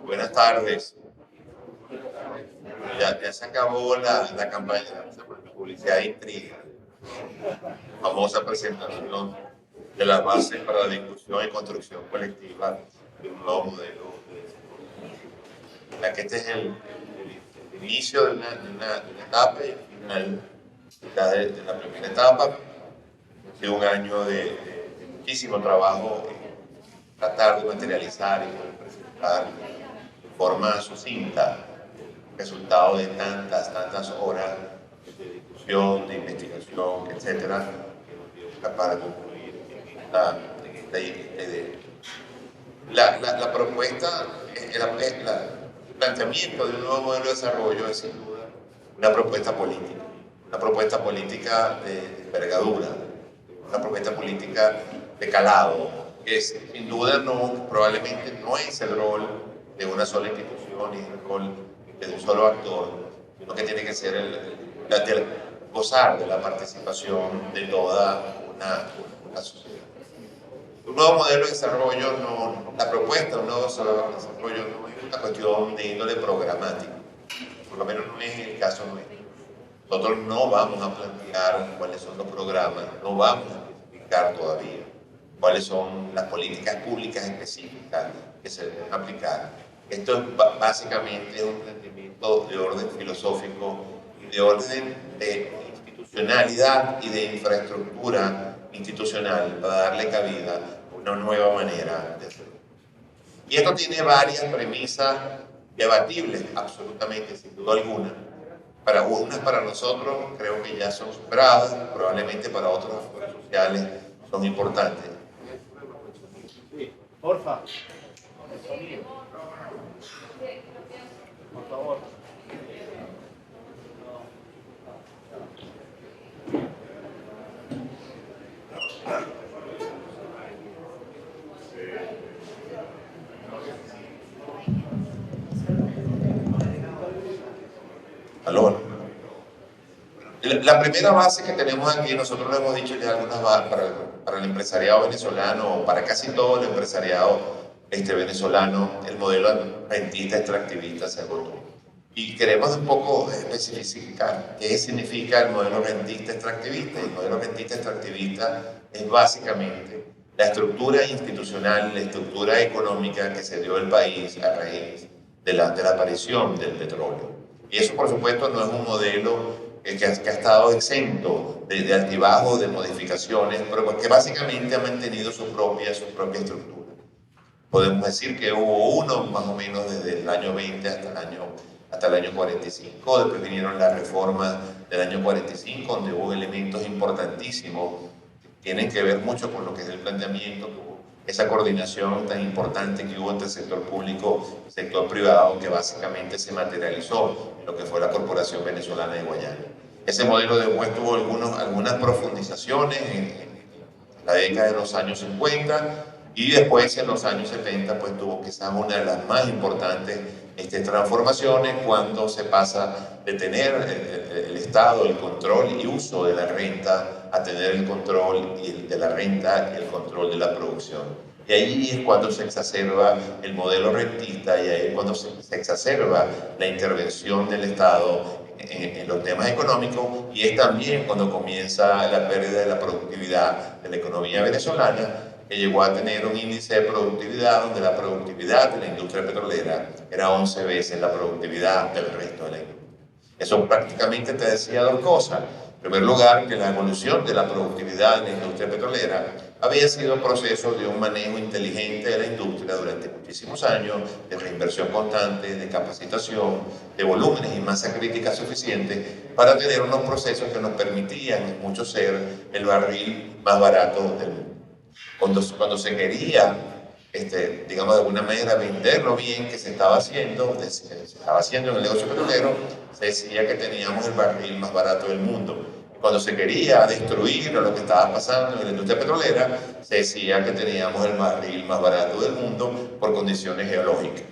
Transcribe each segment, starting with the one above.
Buenas tardes. Ya se acabó la campaña de publicidad de intriga, famosa presentación de las bases para la discusión y construcción colectiva de un nuevo modelo. Ya que este es el inicio de una etapa y el final de la primera etapa. Ha sido un año de muchísimo trabajo en tratar de materializar y poder presentar de forma sucinta resultado de tantas horas de discusión, de investigación, etcétera, que nos dio capaz de concluir en esta idea. La propuesta, el planteamiento de un nuevo modelo de desarrollo es sin duda una propuesta política de envergadura, una propuesta política de calado, que sin duda probablemente no es el rol de una sola institución y el rol de un solo actor, sino que tiene que ser gozar de la participación de toda una sociedad. Un nuevo modelo de desarrollo, la propuesta de un nuevo modelo de desarrollo no es una cuestión de índole programática, por lo menos no es el caso nuestro. Nosotros no vamos a plantear cuáles son los programas, no vamos a especificar todavía cuáles son las políticas públicas específicas que se deben aplicar. Esto es básicamente un planteamiento de orden filosófico y de orden de institucionalidad y de infraestructura institucional para darle cabida a una nueva manera de hacerlo. Y esto tiene varias premisas debatibles, absolutamente, sin duda alguna. Para unas, para nosotros, creo que ya son superadas, probablemente para otros actores sociales son importantes. Porfa. Por favor. Aló. La primera base que tenemos aquí, nosotros lo hemos dicho ya algunas veces, para el empresariado venezolano, o para casi todo el empresariado venezolano, el modelo rentista extractivista se agotó. Y queremos un poco especificar qué significa el modelo rentista extractivista. El modelo rentista extractivista es básicamente la estructura institucional, la estructura económica que se dio el país a raíz de la aparición del petróleo. Y eso, por supuesto, no es un modelo que ha estado exento de altibajos, de modificaciones, pero que básicamente ha mantenido su propia estructura. Podemos decir que hubo uno más o menos desde el año 20 hasta el año 45, después vinieron las reformas del año 45, donde hubo elementos importantísimos que tienen que ver mucho con lo que es el planteamiento, esa coordinación tan importante que hubo entre el sector público y el sector privado, que básicamente se materializó en lo que fue la Corporación Venezolana de Guayana. Ese modelo después tuvo algunas profundizaciones en la década de los años 50, y después en los años 70 pues tuvo quizás una de las más importantes transformaciones, cuando se pasa de tener el Estado el control y uso de la renta a tener el control de la renta y el control de la producción. Y ahí es cuando se exacerba el modelo rentista, y ahí es cuando se exacerba la intervención del Estado en los temas económicos, y es también cuando comienza la pérdida de la productividad de la economía venezolana, que llegó a tener un índice de productividad donde la productividad de la industria petrolera era 11 veces la productividad del resto de la industria. Eso prácticamente te decía dos cosas. En primer lugar, que la evolución de la productividad de la industria petrolera había sido un proceso de un manejo inteligente de la industria durante muchísimos años, de reinversión constante, de capacitación, de volúmenes y masa crítica suficiente para tener unos procesos que nos permitían mucho ser el barril más barato del mundo. Cuando se quería, digamos de alguna manera, vender lo bien que se estaba haciendo en el negocio petrolero, se decía que teníamos el barril más barato del mundo. Cuando se quería destruir lo que estaba pasando en la industria petrolera, se decía que teníamos el barril más barato del mundo por condiciones geológicas.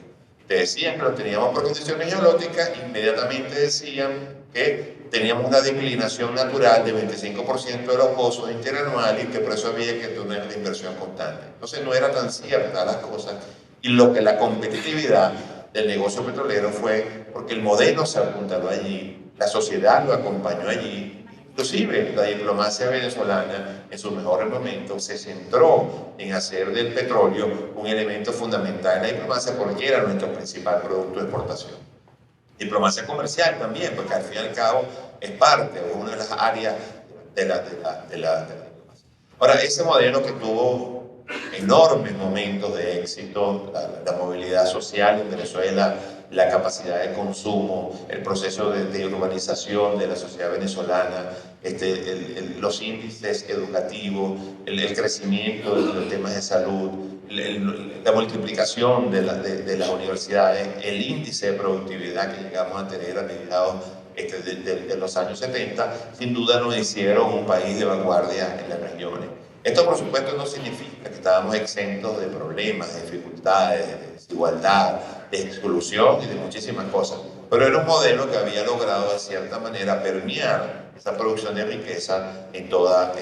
Te decían que lo teníamos por condiciones geológicas, inmediatamente decían que teníamos una declinación natural de 25% de los pozos interanuales, y que por eso había que tener la inversión constante. Entonces no era tan cierta las cosas, y lo que la competitividad del negocio petrolero fue porque el modelo se apuntaló allí, la sociedad lo acompañó allí. Inclusive la diplomacia venezolana en sus mejores momentos se centró en hacer del petróleo un elemento fundamental en la diplomacia porque era nuestro principal producto de exportación. Diplomacia comercial también, porque al fin y al cabo es parte o una de las áreas de la diplomacia. Ahora, ese modelo que tuvo enormes momentos de éxito, la movilidad social en Venezuela, la capacidad de consumo, el proceso de urbanización de la sociedad venezolana, los índices educativos, el crecimiento de los temas de salud, la multiplicación de las universidades, el índice de productividad que llegamos a tener a mediados de los años 70, sin duda nos hicieron un país de vanguardia en las regiones. Esto, por supuesto, no significa que estábamos exentos de problemas, de dificultades, de desigualdad, de exclusión y de muchísimas cosas. Pero era un modelo que había logrado, de cierta manera, permear esa producción de riqueza en toda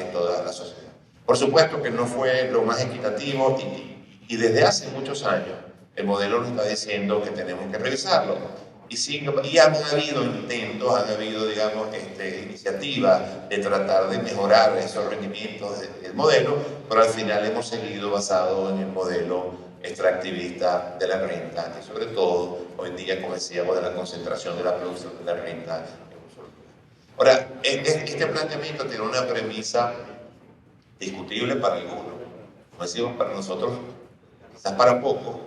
la sociedad. Por supuesto que no fue lo más equitativo y desde hace muchos años el modelo nos está diciendo que tenemos que revisarlo. Y han habido intentos, han habido, digamos, iniciativas de tratar de mejorar esos rendimientos del modelo, pero al final hemos seguido basado en el modelo extractivista de la renta y sobre todo, hoy en día, como decíamos, de la concentración de la producción de la renta en un solo lugar. Ahora, este planteamiento tiene una premisa discutible para algunos, como decimos, para nosotros, quizás para pocos.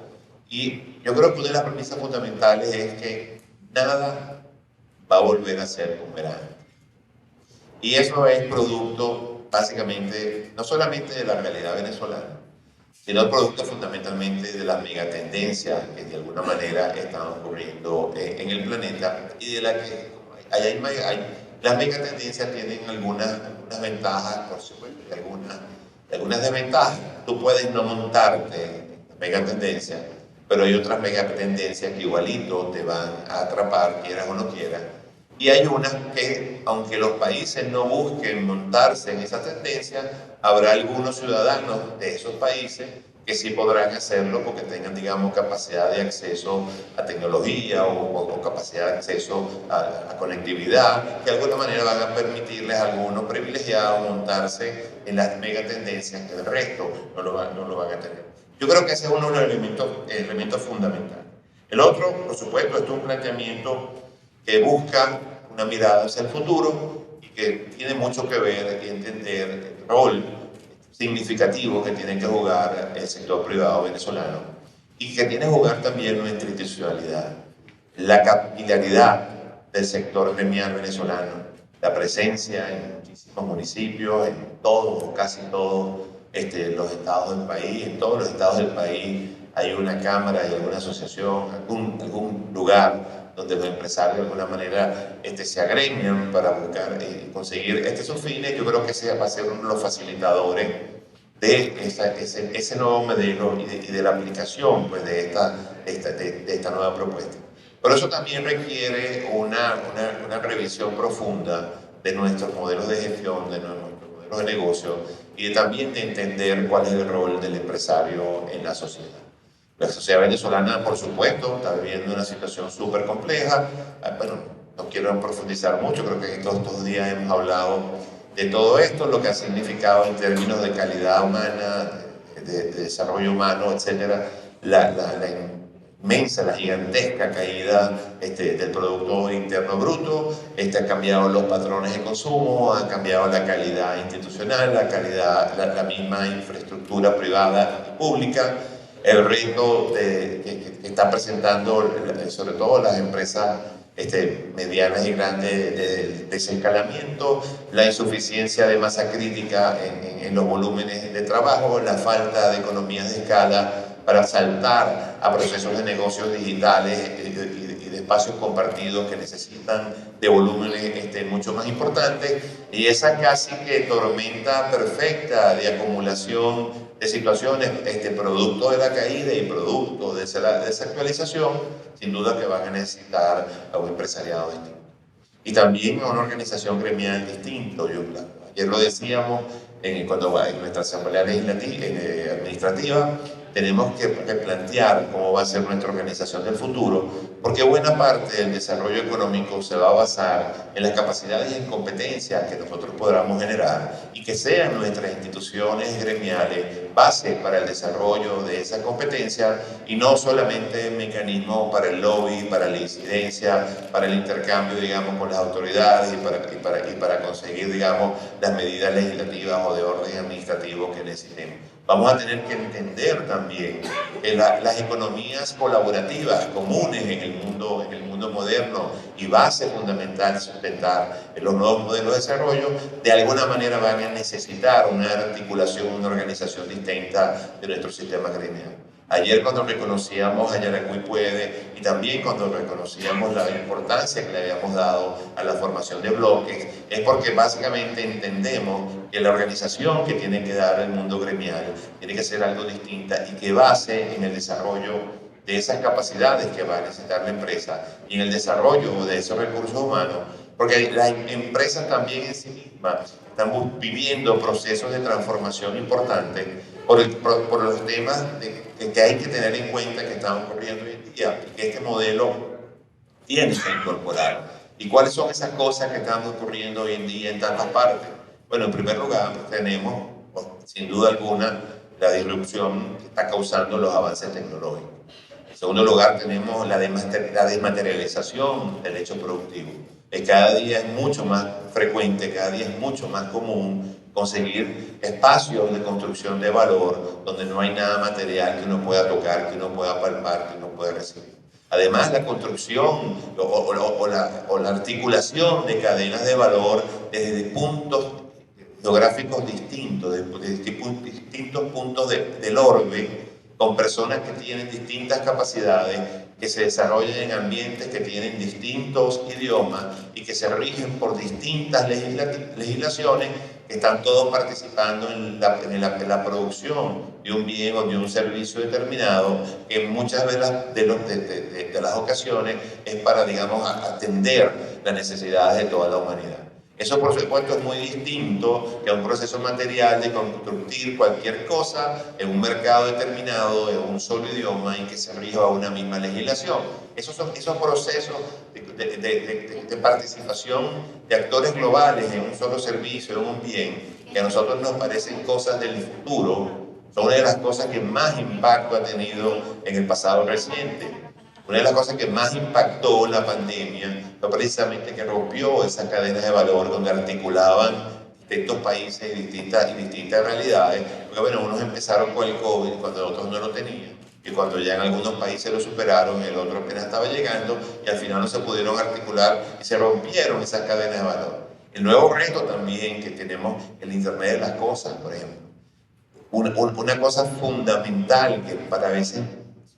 Y yo creo que una de las premisas fundamentales es que nada va a volver a ser como era antes. Y eso es producto, básicamente, no solamente de la realidad venezolana, sino producto fundamentalmente de las megatendencias que de alguna manera están ocurriendo en el planeta y de la que las megatendencias tienen algunas ventajas, por supuesto, y algunas desventajas. Tú puedes no montarte en megatendencias, pero hay otras megatendencias que igualito te van a atrapar, quieras o no quieras. Y hay unas que, aunque los países no busquen montarse en esa tendencia, habrá algunos ciudadanos de esos países que sí podrán hacerlo porque tengan, digamos, capacidad de acceso a tecnología o capacidad de acceso a conectividad, que de alguna manera van a permitirles a algunos privilegiados montarse en las megatendencias que el resto no lo van a tener. Yo creo que ese es uno de los elementos fundamentales. El otro, por supuesto, es un planteamiento que busca una mirada hacia el futuro y que tiene mucho que ver y entender el rol significativo que tiene que jugar el sector privado venezolano y que tiene que jugar también nuestra institucionalidad, la capilaridad del sector gremial venezolano, la presencia en muchísimos municipios, en todos o casi todos los estados del país. En todos los estados del país hay una cámara, hay alguna asociación, algún lugar donde los empresarios de alguna manera se agremian para buscar conseguir esos fines. Yo creo que ese va a ser uno de los facilitadores de ese nuevo modelo y de la aplicación pues, de esta nueva propuesta. Pero eso también requiere una revisión profunda de nuestros modelos de gestión, de nuestros modelos de negocio y también de entender cuál es el rol del empresario en la sociedad. La sociedad venezolana, por supuesto, está viviendo una situación súper compleja. Bueno, no quiero profundizar mucho, creo que estos días hemos hablado de todo esto, lo que ha significado en términos de calidad humana, de desarrollo humano, etcétera, la inmensa, la gigantesca caída del Producto Interno Bruto, ha cambiado los patrones de consumo, ha cambiado la calidad institucional, la misma infraestructura privada y pública, el reto que están presentando sobre todo las empresas medianas y grandes de desescalamiento, la insuficiencia de masa crítica en los volúmenes de trabajo, la falta de economías de escala para saltar a procesos de negocios digitales y de espacios compartidos que necesitan de volúmenes mucho más importantes, y esa casi que tormenta perfecta de acumulación de situaciones producto de la caída y producto de esa actualización, sin duda que van a necesitar a un empresariado distinto. Y también a una organización gremial distinta. Ayer lo decíamos en nuestra asamblea legislativa, administrativa, tenemos que plantear cómo va a ser nuestra organización del futuro, porque buena parte del desarrollo económico se va a basar en las capacidades y en competencias que nosotros podamos generar y que sean nuestras instituciones gremiales base para el desarrollo de esa competencia y no solamente mecanismos para el lobby, para la incidencia, para el intercambio, digamos, con las autoridades y para conseguir, digamos, las medidas legislativas o de orden administrativo que necesitemos. Vamos a tener que entender también que las economías colaborativas comunes en el mundo moderno y base fundamental de sustentar los nuevos modelos de desarrollo, de alguna manera van a necesitar una articulación, una organización distinta de nuestro sistema gremial. Ayer cuando reconocíamos a Yaracuy Puede y también cuando reconocíamos la importancia que le habíamos dado a la formación de bloques, es porque básicamente entendemos que la organización que tiene que dar el mundo gremial tiene que ser algo distinta y que base en el desarrollo de esas capacidades que va a necesitar la empresa y en el desarrollo de esos recursos humanos, porque las empresas también en sí mismas están viviendo procesos de transformación importantes por los temas que hay que tener en cuenta que están ocurriendo hoy en día y que este modelo tiene que incorporar. ¿Y cuáles son esas cosas que están ocurriendo hoy en día en tantas partes? Bueno, en primer lugar tenemos, sin duda alguna, la disrupción que está causando los avances tecnológicos. En segundo lugar, tenemos la desmaterialización del hecho productivo. Cada día es mucho más frecuente, cada día es mucho más común conseguir espacios de construcción de valor donde no hay nada material que uno pueda tocar, que uno pueda palpar, que uno pueda recibir. Además, la construcción o la articulación de cadenas de valor desde puntos geográficos distintos, de distintos puntos del orbe, con personas que tienen distintas capacidades, que se desarrollan en ambientes que tienen distintos idiomas y que se rigen por distintas legislaciones, que están todos participando en la producción de un bien o de un servicio determinado, que en muchas de las ocasiones es para, digamos, atender las necesidades de toda la humanidad. Eso, por supuesto, es muy distinto que a un proceso material de construir cualquier cosa en un mercado determinado, en un solo idioma y que se rija a una misma legislación. Esos procesos de participación de actores globales en un solo servicio, en un bien, que a nosotros nos parecen cosas del futuro, son una de las cosas que más impacto ha tenido en el pasado reciente. Una de las cosas que más impactó la pandemia fue precisamente que rompió esas cadenas de valor donde articulaban distintos países y distintas realidades. Porque bueno, unos empezaron con el COVID cuando otros no lo tenían. Y cuando ya en algunos países lo superaron, el otro apenas estaba llegando y al final no se pudieron articular y se rompieron esas cadenas de valor. El nuevo reto también que tenemos, el Internet de las cosas, por ejemplo. Una cosa fundamental que para veces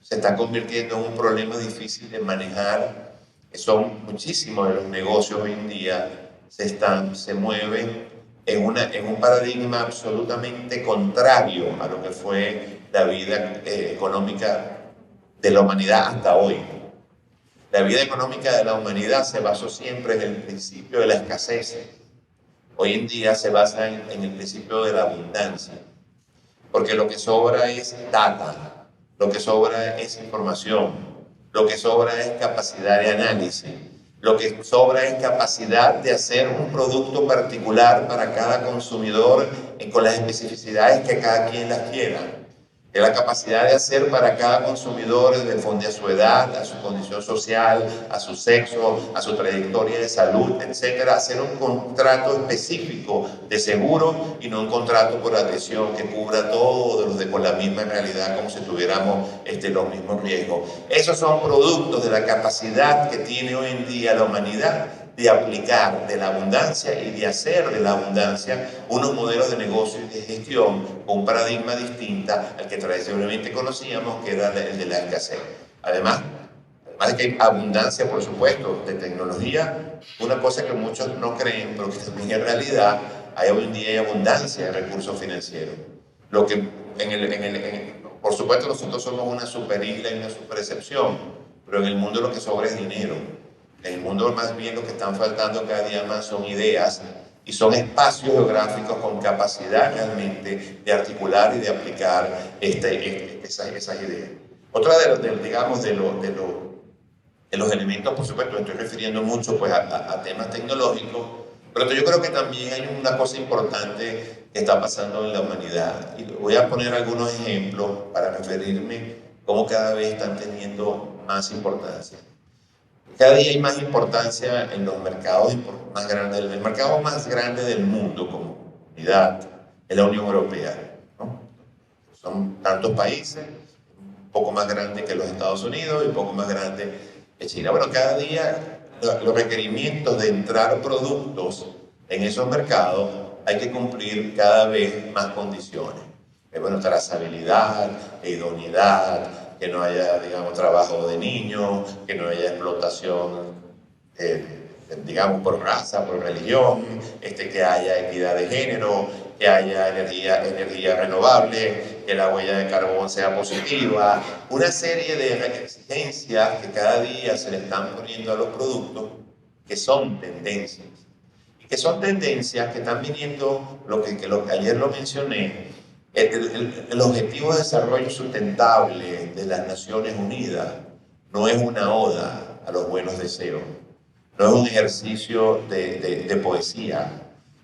se está convirtiendo en un problema difícil de manejar, son muchísimos de los negocios hoy en día se mueven en un paradigma absolutamente contrario a lo que fue la vida económica de la humanidad hasta hoy. La vida económica de la humanidad se basó siempre en el principio de la escasez. Hoy en día se basa en el principio de la abundancia, porque lo que sobra es data. Lo que sobra es información, lo que sobra es capacidad de análisis, lo que sobra es capacidad de hacer un producto particular para cada consumidor con las especificidades que cada quien las quiera. Es la capacidad de hacer para cada consumidor, responde a su edad, a su condición social, a su sexo, a su trayectoria de salud, etcétera, hacer un contrato específico de seguro y no un contrato por adhesión que cubra todos con la misma realidad como si tuviéramos los mismos riesgos. Esos son productos de la capacidad que tiene hoy en día la humanidad de aplicar de la abundancia y de hacer de la abundancia unos modelos de negocio y de gestión con un paradigma distinto al que tradicionalmente conocíamos, que era el de la escasez. Además de que hay abundancia, por supuesto, de tecnología, una cosa que muchos no creen, pero que también en realidad hoy en día hay abundancia de recursos financieros. Lo que por supuesto nosotros somos una superisla y una superexcepción, pero en el mundo lo que sobra es dinero. En el mundo más bien lo que están faltando cada día más son ideas y son espacios geográficos con capacidad realmente de articular y de aplicar esas ideas. Otra de los elementos, por supuesto, me estoy refiriendo mucho pues, a temas tecnológicos, pero yo creo que también hay una cosa importante que está pasando en la humanidad. Y voy a poner algunos ejemplos para referirme cómo cada vez están teniendo más importancia. Cada día hay más importancia en los mercados más grandes. El mercado más grande del mundo como comunidad es la Unión Europea, ¿no? Son tantos países, un poco más grande que los Estados Unidos y un poco más grande que China. Bueno, cada día los requerimientos de entrar productos en esos mercados hay que cumplir cada vez más condiciones. Bueno, trazabilidad, idoneidad, que no haya, digamos, trabajo de niños, que no haya explotación, digamos, por raza, por religión, que haya equidad de género, que haya energía renovable, que la huella de carbón sea positiva, una serie de exigencias que cada día se le están poniendo a los productos que son tendencias. Y que son tendencias que están viniendo, lo que ayer lo mencioné, el Objetivo de Desarrollo Sustentable de las Naciones Unidas no es una oda a los buenos deseos, no es un ejercicio de poesía.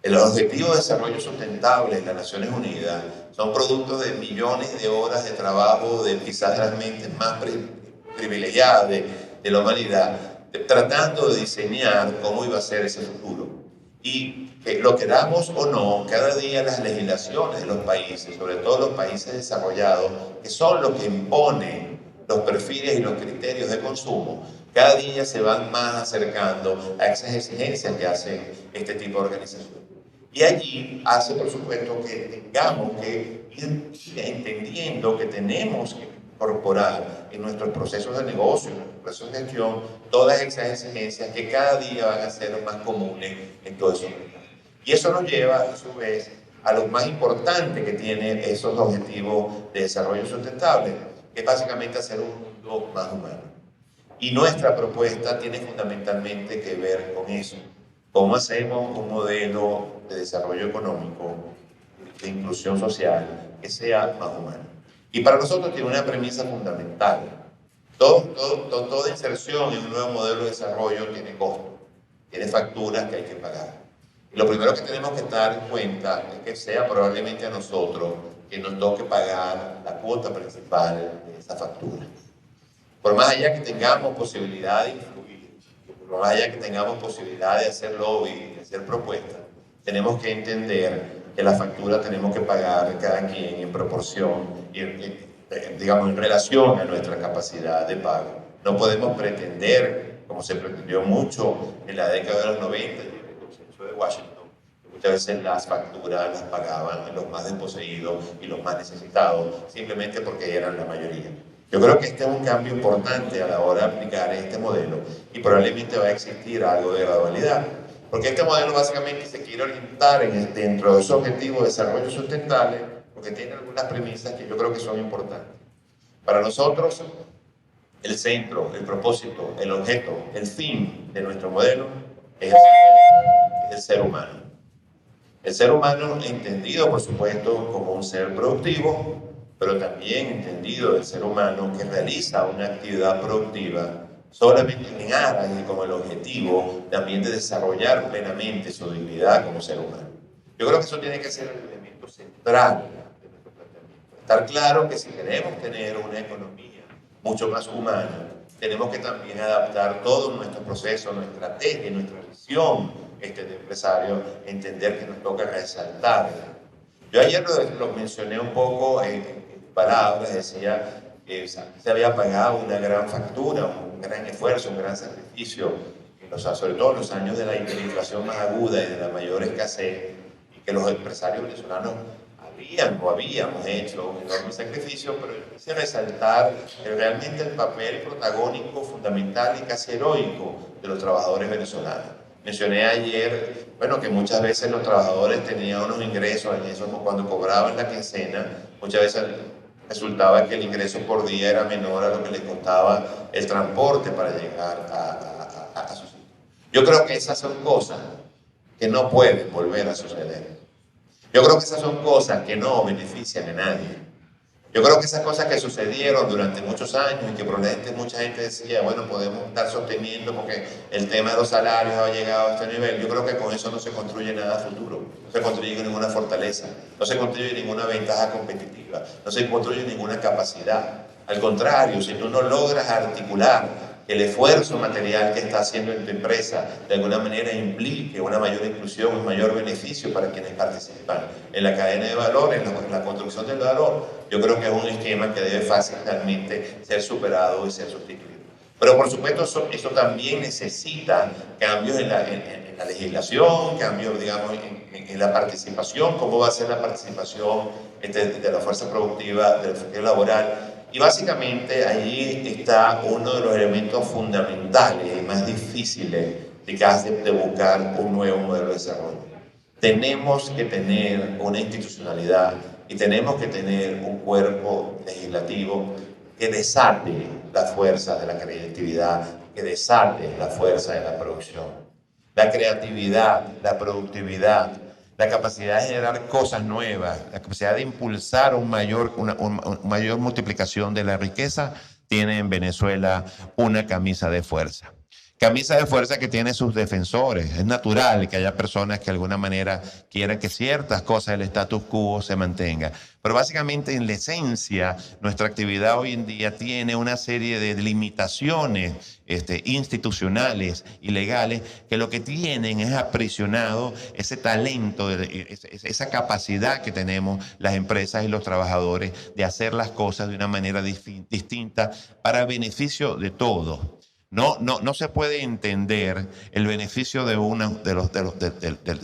El Objetivo de Desarrollo Sustentable de las Naciones Unidas son productos de millones de horas de trabajo de quizás las mentes más privilegiadas de la humanidad, tratando de diseñar cómo iba a ser ese futuro. Y que lo queramos o no, cada día las legislaciones de los países, sobre todo los países desarrollados, que son los que imponen los perfiles y los criterios de consumo, cada día se van más acercando a esas exigencias que hacen este tipo de organizaciones. Y allí hace, por supuesto, que tengamos que ir entendiendo que tenemos que incorporar en nuestros procesos de negocio, en nuestros procesos de gestión, todas esas exigencias que cada día van a ser más comunes en todo eso. Y eso nos lleva, a su vez, a lo más importante que tienen esos objetivos de desarrollo sustentable, que es básicamente hacer un mundo más humano. Y nuestra propuesta tiene fundamentalmente que ver con eso. ¿Cómo hacemos un modelo de desarrollo económico, de inclusión social, que sea más humano? Y para nosotros tiene una premisa fundamental. Toda inserción en un nuevo modelo de desarrollo tiene costo, tiene facturas que hay que pagar. Y lo primero que tenemos que dar en cuenta es que sea probablemente a nosotros que nos toque pagar la cuota principal de esa factura. Por más allá que tengamos posibilidad de influir, por más allá que tengamos posibilidad de hacer lobby, de hacer propuestas, tenemos que entender que la factura tenemos que pagar cada quien en proporción, digamos, en relación a nuestra capacidad de pago. No podemos pretender, como se pretendió mucho en la década de los 90, en el consenso de Washington, que muchas veces las facturas las pagaban los más desposeídos y los más necesitados, simplemente porque eran la mayoría. Yo creo que este es un cambio importante a la hora de aplicar este modelo y probablemente va a existir algo de gradualidad, porque este modelo básicamente se quiere orientar dentro de su objetivo de desarrollo sustentable, porque tiene algunas premisas que yo creo que son importantes. Para nosotros, el centro, el propósito, el objeto, el fin de nuestro modelo es el ser humano. El ser humano entendido, por supuesto, como un ser productivo, pero también entendido el ser humano que realiza una actividad productiva solamente en aras y con el objetivo también de desarrollar plenamente su dignidad como ser humano. Yo creo que eso tiene que ser el elemento central de nuestro planteamiento. Estar claro que si queremos tener una economía mucho más humana, tenemos que también adaptar todo nuestro proceso, nuestra estrategia, nuestra visión de empresario, entender que nos toca resaltar. Yo ayer lo mencioné un poco en palabras, decía que se había pagado una gran factura, un gran esfuerzo, un gran sacrificio, sobre todo en los años de la hiperinflación más aguda y de la mayor escasez, y que los empresarios venezolanos habíamos hecho un enorme sacrificio, pero yo quise resaltar realmente el papel protagónico, fundamental y casi heroico de los trabajadores venezolanos. Mencioné ayer, bueno, que muchas veces los trabajadores tenían unos ingresos, en eso, cuando cobraban la quincena, muchas veces resultaba que el ingreso por día era menor a lo que les costaba el transporte para llegar a su sitio. Yo creo que esas son cosas que no pueden volver a suceder. Yo creo que esas son cosas que no benefician a nadie. Yo creo que esas cosas que sucedieron durante muchos años y que probablemente mucha gente decía, bueno, podemos estar sosteniendo porque el tema de los salarios ha llegado a este nivel. Yo creo que con eso no se construye nada futuro, no se construye ninguna fortaleza, no se construye ninguna ventaja competitiva, no se construye ninguna capacidad. Al contrario, si tú no logras articular el esfuerzo material que está haciendo en tu empresa de alguna manera implique una mayor inclusión, un mayor beneficio para quienes participan en la cadena de valor, en la construcción del valor, yo creo que es un esquema que debe fácilmente ser superado y ser sustituido. Pero por supuesto eso también necesita cambios en la legislación, cambios, digamos, en la participación, cómo va a ser la participación de la fuerza productiva, del sector laboral. Y básicamente allí está uno de los elementos fundamentales y más difíciles de buscar un nuevo modelo de desarrollo. Tenemos que tener una institucionalidad y tenemos que tener un cuerpo legislativo que desate las fuerzas de la creatividad, que desate la fuerza de la producción. La creatividad, la productividad, la capacidad de generar cosas nuevas, la capacidad de impulsar una mayor multiplicación de la riqueza, tiene en Venezuela una camisa de fuerza. Camisa de fuerza que tiene sus defensores. Es natural que haya personas que de alguna manera quieran que ciertas cosas del status quo se mantengan. Pero básicamente en la esencia, nuestra actividad hoy en día tiene una serie de limitaciones institucionales y legales que lo que tienen es aprisionado ese talento, esa capacidad que tenemos las empresas y los trabajadores de hacer las cosas de una manera distinta para beneficio de todos. No se puede entender el beneficio de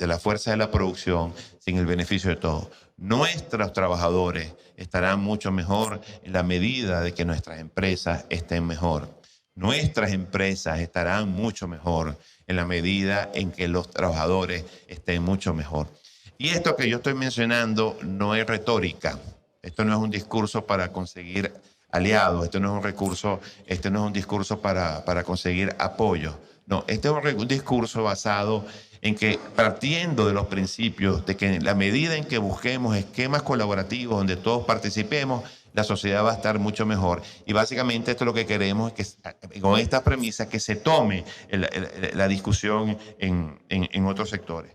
la fuerza de la producción sin el beneficio de todos. Nuestros trabajadores estarán mucho mejor en la medida de que nuestras empresas estén mejor. Nuestras empresas estarán mucho mejor en la medida en que los trabajadores estén mucho mejor. Y esto que yo estoy mencionando no es retórica. Esto no es un discurso para conseguir aliados, esto no es un discurso para conseguir apoyo. No, este es un discurso basado en que, partiendo de los principios de que en la medida en que busquemos esquemas colaborativos donde todos participemos, la sociedad va a estar mucho mejor. Y básicamente esto lo que queremos es que, con esta premisa, que se tome la discusión en otros sectores.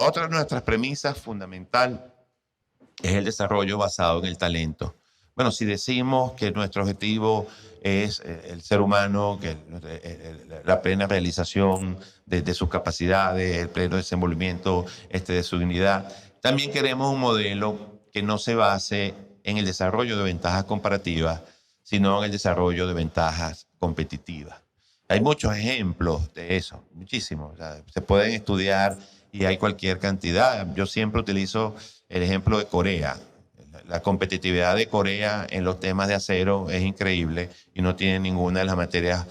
Otra de nuestras premisas fundamental es el desarrollo basado en el talento. Bueno, si decimos que nuestro objetivo es el ser humano, que la plena realización de sus capacidades, el pleno desenvolvimiento de su dignidad, también queremos un modelo que no se base en el desarrollo de ventajas comparativas, sino en el desarrollo de ventajas competitivas. Hay muchos ejemplos de eso, muchísimos. O sea, se pueden estudiar y hay cualquier cantidad. Yo siempre utilizo el ejemplo de Corea. La competitividad de Corea en los temas de acero es increíble y no tiene ninguna de las materias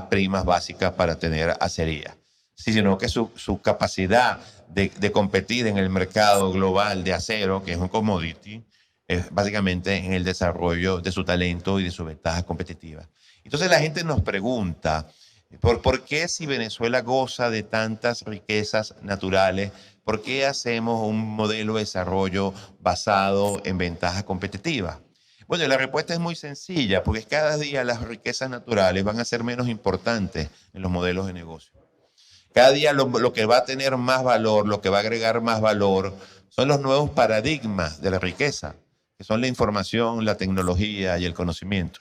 primas básicas para tener acería, sino que su capacidad de competir en el mercado global de acero, que es un commodity, es básicamente en el desarrollo de su talento y de sus ventajas competitivas. Entonces la gente nos pregunta, ¿por qué si Venezuela goza de tantas riquezas naturales, por qué hacemos un modelo de desarrollo basado en ventajas competitivas? Bueno, la respuesta es muy sencilla, porque cada día las riquezas naturales van a ser menos importantes en los modelos de negocio. Cada día lo que va a tener más valor, lo que va a agregar más valor, son los nuevos paradigmas de la riqueza, que son la información, la tecnología y el conocimiento.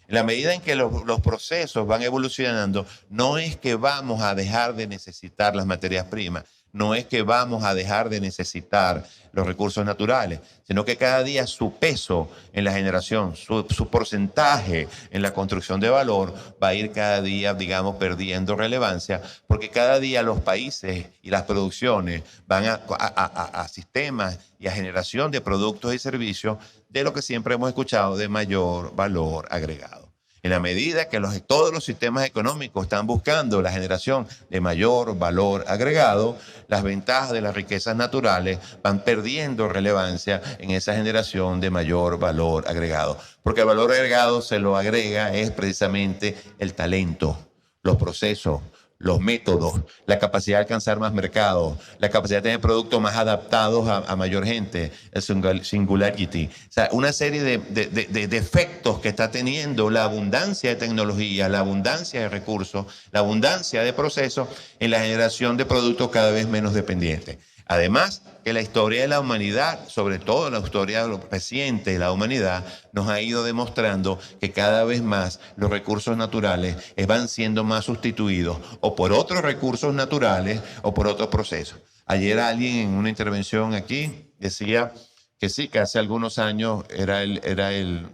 En la medida en que los procesos van evolucionando, no es que vamos a dejar de necesitar las materias primas, no es que vamos a dejar de necesitar los recursos naturales, sino que cada día su peso en la generación, su porcentaje en la construcción de valor va a ir cada día, digamos, perdiendo relevancia, porque cada día los países y las producciones van a sistemas y a generación de productos y servicios de lo que siempre hemos escuchado, de mayor valor agregado. En la medida que todos los sistemas económicos están buscando la generación de mayor valor agregado, las ventajas de las riquezas naturales van perdiendo relevancia en esa generación de mayor valor agregado. Porque el valor agregado se lo agrega es precisamente el talento, los procesos, los métodos, la capacidad de alcanzar más mercados, la capacidad de tener productos más adaptados a mayor gente, el singularity. O sea, una serie de efectos que está teniendo la abundancia de tecnología, la abundancia de recursos, la abundancia de procesos en la generación de productos cada vez menos dependientes. Además, que la historia de la humanidad, sobre todo la historia reciente de la humanidad, nos ha ido demostrando que cada vez más los recursos naturales van siendo más sustituidos o por otros recursos naturales o por otros procesos. Ayer alguien en una intervención aquí decía que sí, que hace algunos años era el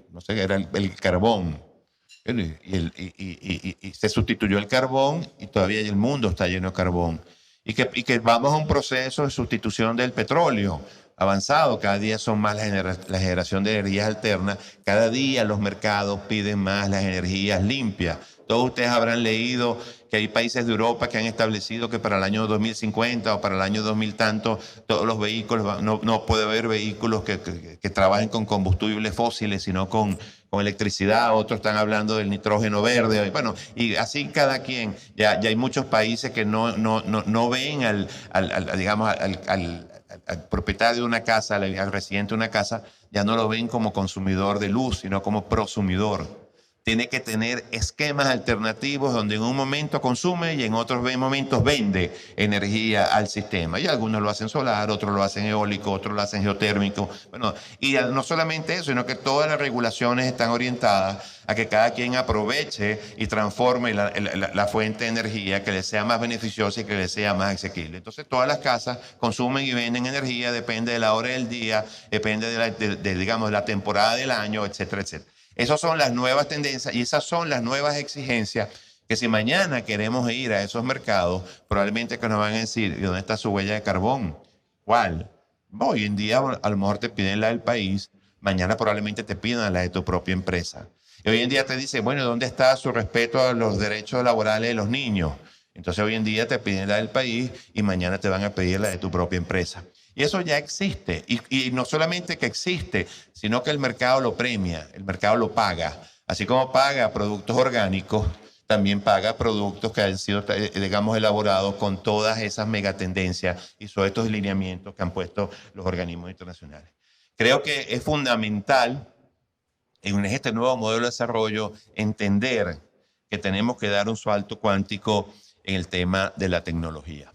carbón. Y se sustituyó el carbón y todavía el mundo está lleno de carbón. Y que vamos a un proceso de sustitución del petróleo avanzado. Cada día son más la generación de energías alternas. Cada día los mercados piden más las energías limpias. Todos ustedes habrán leído que hay países de Europa que han establecido que para el año 2050 o para el año 2000 tanto, todos los vehículos, no puede haber vehículos que trabajen con combustibles fósiles, sino con electricidad. Otros están hablando del nitrógeno verde. Bueno, y así cada quien. Ya hay muchos países que no ven al propietario de una casa, al residente de una casa, ya no lo ven como consumidor de luz, sino como prosumidor. Tiene que tener esquemas alternativos donde en un momento consume y en otros momentos vende energía al sistema. Y algunos lo hacen solar, otros lo hacen eólico, otros lo hacen geotérmico. Bueno, y no solamente eso, sino que todas las regulaciones están orientadas a que cada quien aproveche y transforme la fuente de energía que le sea más beneficiosa y que le sea más asequible. Entonces todas las casas consumen y venden energía, depende de la hora del día, depende de la temporada del año, etcétera, etcétera. Esas son las nuevas tendencias y esas son las nuevas exigencias que si mañana queremos ir a esos mercados, probablemente que nos van a decir, ¿y dónde está su huella de carbón? ¿Cuál? Hoy en día a lo mejor te piden la del país, mañana probablemente te pidan la de tu propia empresa. Y hoy en día te dicen, bueno, ¿dónde está su respeto a los derechos laborales de los niños? Entonces hoy en día te piden la del país y mañana te van a pedir la de tu propia empresa. Y eso ya existe. Y no solamente que existe, sino que el mercado lo premia, el mercado lo paga. Así como paga productos orgánicos, también paga productos que han sido, digamos, elaborados con todas esas megatendencias y sobre estos lineamientos que han puesto los organismos internacionales. Creo que es fundamental en este nuevo modelo de desarrollo entender que tenemos que dar un salto cuántico en el tema de la tecnología.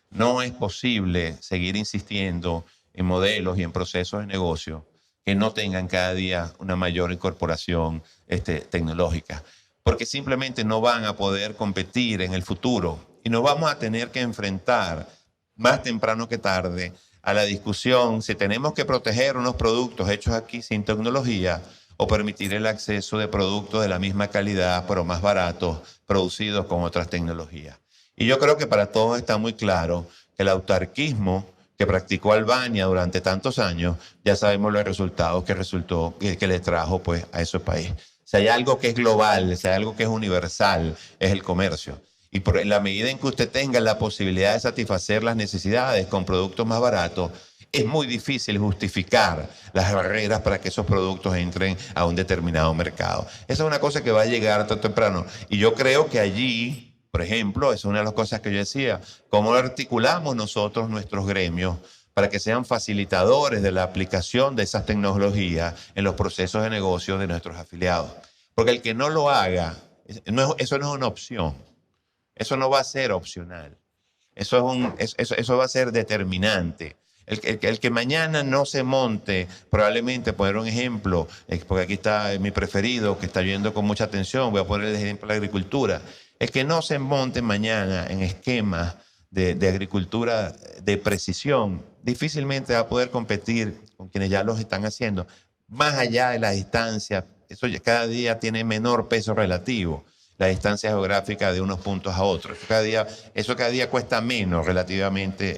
No es posible seguir insistiendo en modelos y en procesos de negocio que no tengan cada día una mayor incorporación tecnológica, porque simplemente no van a poder competir en el futuro y nos vamos a tener que enfrentar más temprano que tarde a la discusión si tenemos que proteger unos productos hechos aquí sin tecnología o permitir el acceso de productos de la misma calidad pero más baratos, producidos con otras tecnologías. Y yo creo que para todos está muy claro que el autarquismo que practicó Albania durante tantos años, ya sabemos los resultados que le trajo pues, a ese país. Si hay algo que es global, si hay algo que es universal, es el comercio. Y en la medida en que usted tenga la posibilidad de satisfacer las necesidades con productos más baratos, es muy difícil justificar las barreras para que esos productos entren a un determinado mercado. Esa es una cosa que va a llegar tarde o temprano. Y yo creo que allí, por ejemplo, es una de las cosas que yo decía, cómo articulamos nosotros nuestros gremios para que sean facilitadores de la aplicación de esas tecnologías en los procesos de negocio de nuestros afiliados. Porque el que no lo haga, eso no es una opción. Eso no va a ser opcional. Eso va a ser determinante. El que mañana no se monte, probablemente, poner un ejemplo, porque aquí está mi preferido, que está viendo con mucha atención, voy a poner el ejemplo de la agricultura. El que no se monte mañana en esquemas de agricultura de precisión, difícilmente va a poder competir con quienes ya los están haciendo. Más allá de la distancia, eso cada día tiene menor peso relativo, la distancia geográfica de unos puntos a otros. Eso cada día cuesta menos relativamente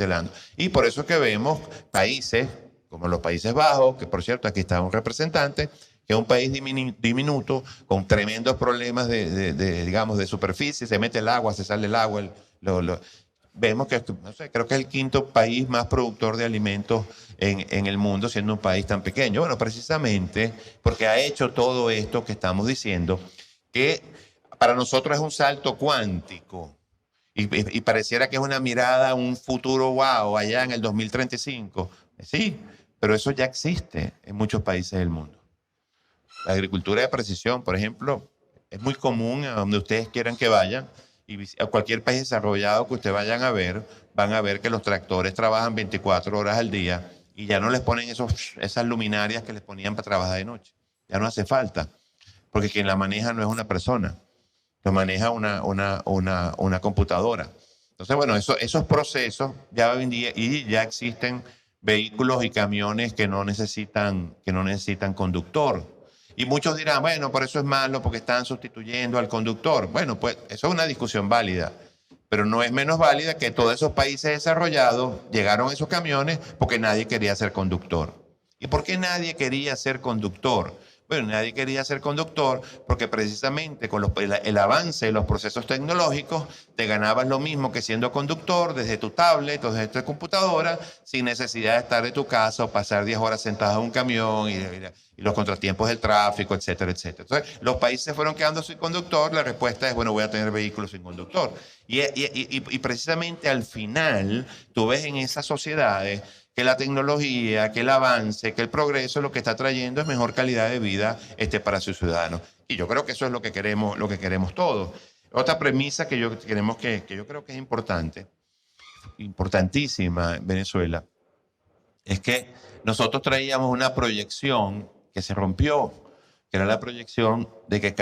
hablando. Y por eso que vemos países como los Países Bajos, que por cierto aquí está un representante, que es un país diminuto, con tremendos problemas de superficie, se mete el agua, se sale el agua. Vemos que, no sé, creo que es el quinto país más productor de alimentos en el mundo, siendo un país tan pequeño. Bueno, precisamente porque ha hecho todo esto que estamos diciendo, que para nosotros es un salto cuántico y pareciera que es una mirada a un futuro wow allá en el 2035. Sí, pero eso ya existe en muchos países del mundo. La agricultura de precisión, por ejemplo, es muy común a donde ustedes quieran que vayan y a cualquier país desarrollado que ustedes vayan a ver, van a ver que los tractores trabajan 24 horas al día y ya no les ponen esas luminarias que les ponían para trabajar de noche. Ya no hace falta, porque quien la maneja no es una persona, lo maneja una computadora. Entonces, bueno, esos procesos ya hoy en día y ya existen vehículos y camiones que no necesitan conductor. Y muchos dirán, bueno, por eso es malo, porque están sustituyendo al conductor. Bueno, pues eso es una discusión válida, pero no es menos válida que todos esos países desarrollados llegaron a esos camiones porque nadie quería ser conductor. ¿Y por qué nadie quería ser conductor? Bueno, nadie quería ser conductor porque precisamente con el avance de los procesos tecnológicos te ganabas lo mismo que siendo conductor desde tu tablet o desde tu computadora sin necesidad de estar en tu casa o pasar 10 horas sentado en un camión y los contratiempos del tráfico, etcétera, etcétera. Entonces, los países fueron quedando sin conductor, la respuesta es, bueno, voy a tener vehículos sin conductor. Y precisamente al final, tú ves en esas sociedades que la tecnología, que el avance, que el progreso lo que está trayendo es mejor calidad de vida para sus ciudadanos. Y yo creo que eso es lo que queremos todos. Otra premisa que yo creo que es importante, importantísima en Venezuela, es que nosotros traíamos una proyección que se rompió, que era la proyección de que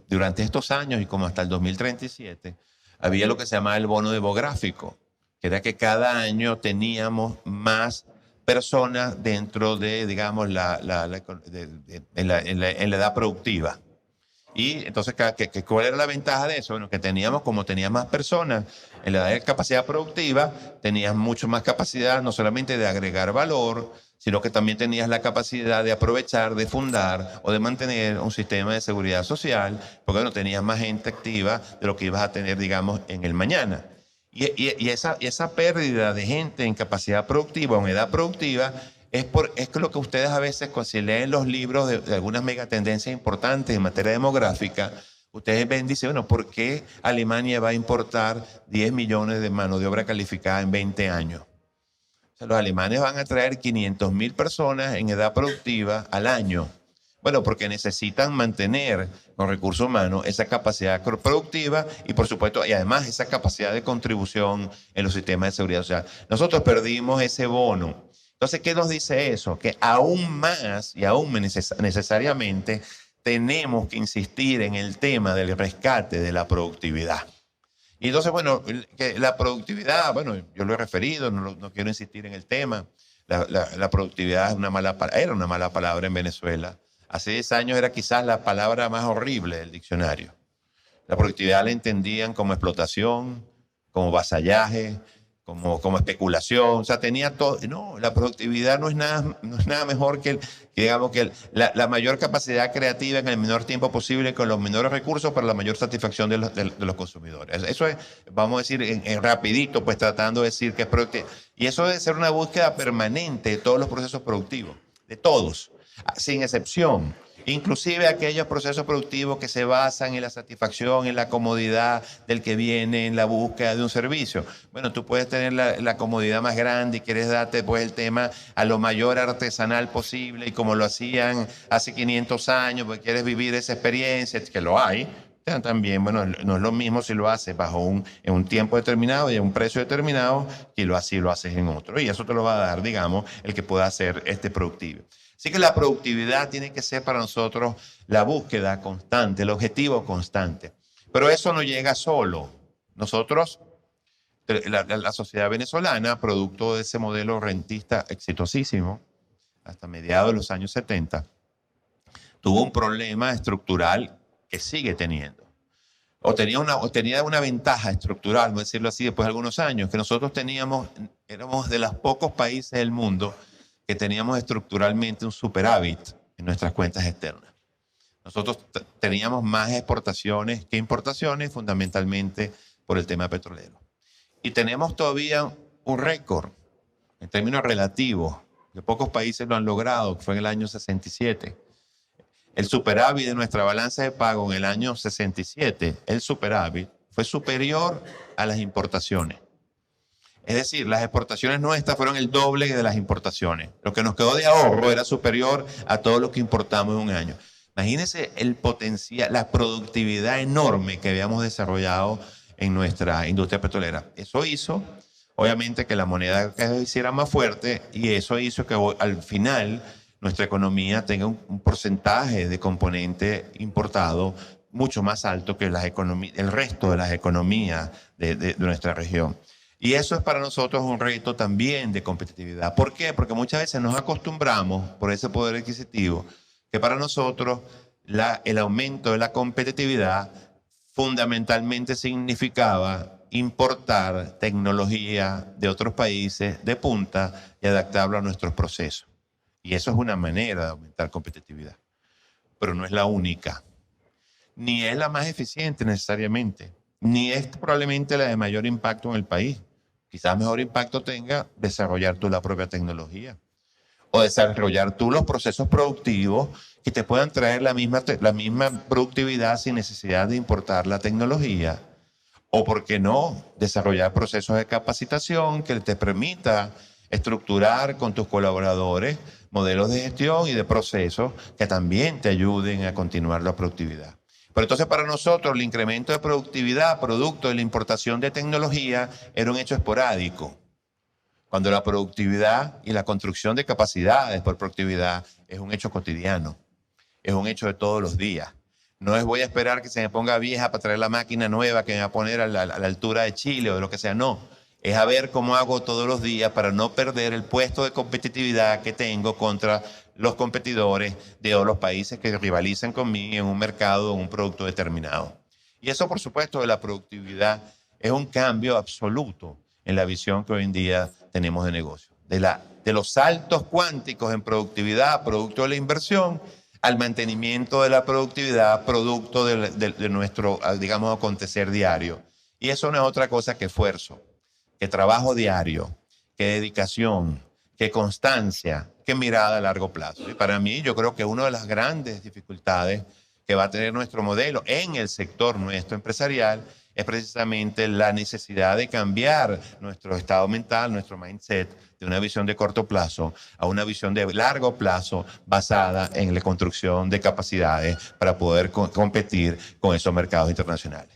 durante estos años y como hasta el 2037 había lo que se llamaba el bono demográfico, que era que cada año teníamos más personas dentro de, digamos, en la edad productiva. Y entonces, ¿cuál era la ventaja de eso? Bueno, que como tenías más personas en la edad de capacidad productiva, tenías mucho más capacidad no solamente de agregar valor, sino que también tenías la capacidad de aprovechar, de fundar o de mantener un sistema de seguridad social, porque bueno, tenías más gente activa de lo que ibas a tener, digamos, en el mañana. Y esa pérdida de gente en capacidad productiva o en edad productiva es lo que ustedes a veces, cuando se leen los libros de algunas megatendencias importantes en materia demográfica, ustedes ven, dicen, bueno, ¿por qué Alemania va a importar 10 millones de mano de obra calificada en 20 años? O sea, los alemanes van a traer 500.000 personas en edad productiva al año. Bueno, porque necesitan mantener con recursos humanos esa capacidad productiva y, por supuesto, y además esa capacidad de contribución en los sistemas de seguridad social. Nosotros perdimos ese bono. Entonces, ¿qué nos dice eso? Que aún más y aún necesariamente tenemos que insistir en el tema del rescate de la productividad. Y entonces, bueno, que la productividad, bueno, yo lo he referido, no quiero insistir en el tema. La productividad era una mala palabra en Venezuela. Hace 10 años era quizás la palabra más horrible del diccionario. La productividad la entendían como explotación, como vasallaje, como especulación. O sea, tenía todo. No, la productividad no es nada mejor que digamos, que la mayor capacidad creativa en el menor tiempo posible con los menores recursos para la mayor satisfacción de los consumidores. Eso es, vamos a decir, en rapidito, pues tratando de decir que es productividad. Y eso debe ser una búsqueda permanente de todos los procesos productivos, de todos, sin excepción. Inclusive aquellos procesos productivos que se basan en la satisfacción, en la comodidad del que viene, en la búsqueda de un servicio. Bueno, tú puedes tener la comodidad más grande y quieres darte pues el tema a lo mayor artesanal posible y como lo hacían hace 500 años, porque quieres vivir esa experiencia, que lo hay. También, bueno, no es lo mismo si lo haces en un tiempo determinado y a un precio determinado que así lo haces en otro. Y eso te lo va a dar, digamos, el que pueda ser productivo. Así que la productividad tiene que ser para nosotros la búsqueda constante, el objetivo constante. Pero eso no llega solo. Nosotros, la sociedad venezolana, producto de ese modelo rentista exitosísimo, hasta mediados de los años 70, tuvo un problema estructural que sigue teniendo. O tenía una ventaja estructural, voy a decirlo así, después de algunos años, que nosotros éramos de los pocos países del mundo que teníamos estructuralmente un superávit en nuestras cuentas externas. Nosotros teníamos más exportaciones que importaciones, fundamentalmente por el tema petrolero. Y tenemos todavía un récord en términos relativos, que pocos países lo han logrado, que fue en el año 67. el superávit de nuestra balanza de pago en el año 67, el superávit, fue superior a las importaciones. Es decir, las exportaciones nuestras fueron el doble de las importaciones. Lo que nos quedó de ahorro era superior a todo lo que importamos en un año. Imagínense el potencial, la productividad enorme que habíamos desarrollado en nuestra industria petrolera. Eso hizo, obviamente, que la moneda se hiciera más fuerte y eso hizo que al final nuestra economía tenga un porcentaje de componente importado mucho más alto que el resto de las economías de nuestra región. Y eso es para nosotros un reto también de competitividad. ¿Por qué? Porque muchas veces nos acostumbramos, por ese poder adquisitivo, que para nosotros el aumento de la competitividad fundamentalmente significaba importar tecnología de otros países de punta y adaptarlo a nuestros procesos. Y eso es una manera de aumentar competitividad. Pero no es la única. Ni es la más eficiente necesariamente. Ni es probablemente la de mayor impacto en el país. Quizás mejor impacto tenga desarrollar tú la propia tecnología o desarrollar tú los procesos productivos que te puedan traer la misma productividad sin necesidad de importar la tecnología. O, ¿por qué no?, desarrollar procesos de capacitación que te permita estructurar con tus colaboradores modelos de gestión y de procesos que también te ayuden a continuar la productividad. Pero entonces para nosotros el incremento de productividad producto de la importación de tecnología era un hecho esporádico, cuando la productividad y la construcción de capacidades por productividad es un hecho cotidiano, es un hecho de todos los días. No es voy a esperar que se me ponga vieja para traer la máquina nueva que me va a poner a la altura de Chile o de lo que sea, no. Es a ver cómo hago todos los días para no perder el puesto de competitividad que tengo contra los competidores de los países que rivalizan conmigo en un mercado o un producto determinado. Y eso, por supuesto, de la productividad es un cambio absoluto en la visión que hoy en día tenemos de negocio. De los saltos cuánticos en productividad, producto de la inversión, al mantenimiento de la productividad, producto de nuestro, digamos, acontecer diario. Y eso no es otra cosa que esfuerzo, que trabajo diario, que dedicación, que constancia, que mirada a largo plazo. Y para mí, yo creo que una de las grandes dificultades que va a tener nuestro modelo en el sector nuestro empresarial es precisamente la necesidad de cambiar nuestro estado mental, nuestro mindset, de una visión de corto plazo a una visión de largo plazo basada en la construcción de capacidades para poder competir con esos mercados internacionales.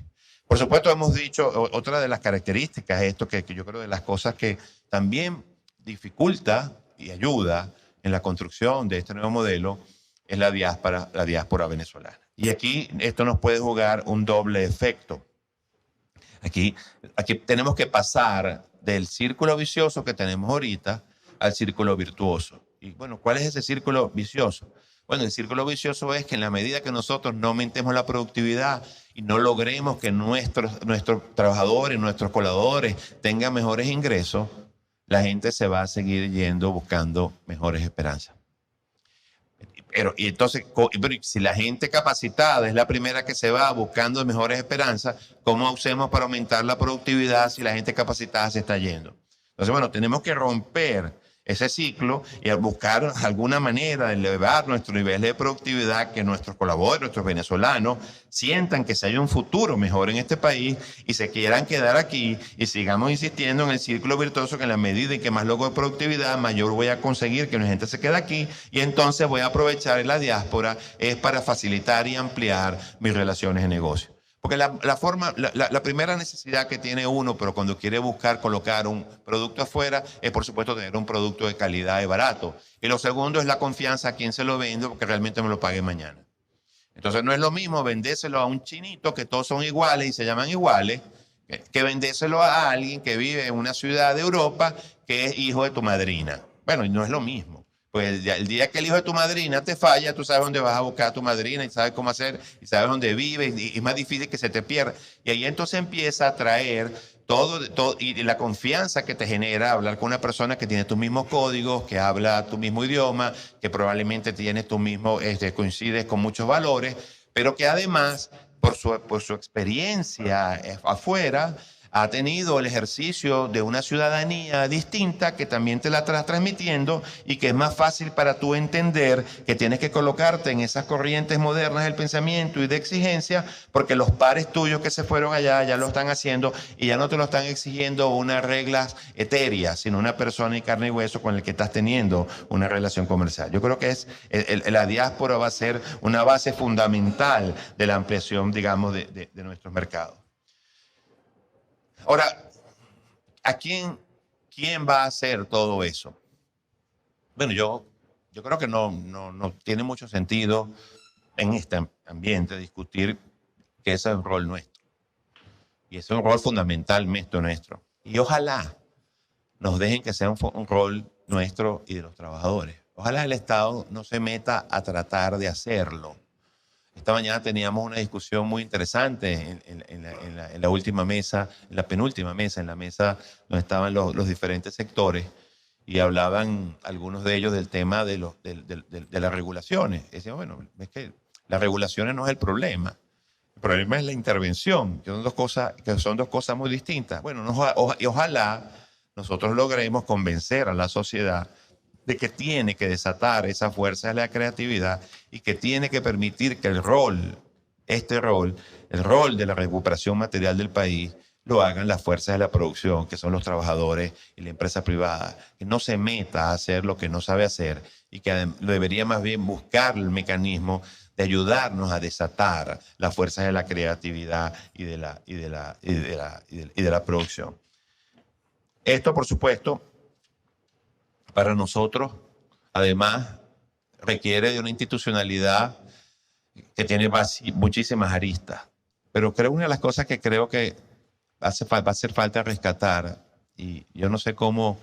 Por supuesto, hemos dicho, otra de las características, esto que yo creo de las cosas que también dificulta y ayuda en la construcción de este nuevo modelo, es la diáspora venezolana. Y aquí esto nos puede jugar un doble efecto. Aquí tenemos que pasar del círculo vicioso que tenemos ahorita al círculo virtuoso. Y bueno, ¿cuál es ese círculo vicioso? Bueno, el círculo vicioso es que en la medida que nosotros no aumentemos la productividad y no logremos que nuestros trabajadores, nuestros colaboradores tengan mejores ingresos, la gente se va a seguir yendo buscando mejores esperanzas. Pero si la gente capacitada es la primera que se va buscando mejores esperanzas, ¿cómo hacemos para aumentar la productividad si la gente capacitada se está yendo? Entonces, bueno, tenemos que romper ese ciclo y buscar alguna manera de elevar nuestro nivel de productividad, que nuestros colaboradores, nuestros venezolanos, sientan que se haya un futuro mejor en este país y se quieran quedar aquí y sigamos insistiendo en el círculo virtuoso, que en la medida en que más logro productividad, mayor voy a conseguir que la gente se quede aquí y entonces voy a aprovechar la diáspora para facilitar y ampliar mis relaciones de negocio. Porque la primera necesidad que tiene uno, pero cuando quiere buscar colocar un producto afuera, es por supuesto tener un producto de calidad y barato. Y lo segundo es la confianza a quien se lo vendo, porque realmente me lo pague mañana. Entonces no es lo mismo vendérselo a un chinito, que todos son iguales y se llaman iguales, que vendérselo a alguien que vive en una ciudad de Europa que es hijo de tu madrina. Bueno, y no es lo mismo. Pues el día que el hijo de tu madrina te falla, tú sabes dónde vas a buscar a tu madrina y sabes cómo hacer y sabes dónde vive y es más difícil que se te pierda. Y ahí entonces empieza a traer todo y la confianza que te genera hablar con una persona que tiene tus mismos códigos, que habla tu mismo idioma, que probablemente tiene tu mismo, coincides con muchos valores, pero que además por su experiencia afuera ha tenido el ejercicio de una ciudadanía distinta que también te la está transmitiendo y que es más fácil para tú entender que tienes que colocarte en esas corrientes modernas del pensamiento y de exigencia, porque los pares tuyos que se fueron allá ya lo están haciendo y ya no te lo están exigiendo unas reglas etéreas, sino una persona en carne y hueso con el que estás teniendo una relación comercial. Yo creo que la diáspora va a ser una base fundamental de la ampliación, digamos, de nuestros mercados. Ahora, ¿quién va a hacer todo eso? Bueno, yo creo que no tiene mucho sentido en este ambiente discutir que ese es un rol nuestro. Y ese es un rol fundamentalmente nuestro. Y ojalá nos dejen que sea un rol nuestro y de los trabajadores. Ojalá el Estado no se meta a tratar de hacerlo. Esta mañana teníamos una discusión muy interesante en la última mesa, en la penúltima mesa, en la mesa donde estaban los diferentes sectores, y hablaban algunos de ellos del tema de las regulaciones. Y decían, bueno, es que las regulaciones no es el problema es la intervención, que son dos cosas muy distintas. Bueno, y ojalá nosotros logremos convencer a la sociedad de que tiene que desatar esa fuerza de la creatividad y que tiene que permitir que el rol de la recuperación material del país, lo hagan las fuerzas de la producción, que son los trabajadores y la empresa privada, que no se meta a hacer lo que no sabe hacer y que debería más bien buscar el mecanismo de ayudarnos a desatar las fuerzas de la creatividad y de la producción. Esto, por supuesto, para nosotros, además, requiere de una institucionalidad que tiene muchísimas aristas. Pero creo una de las cosas que creo que va a hacer falta rescatar, y yo no sé cómo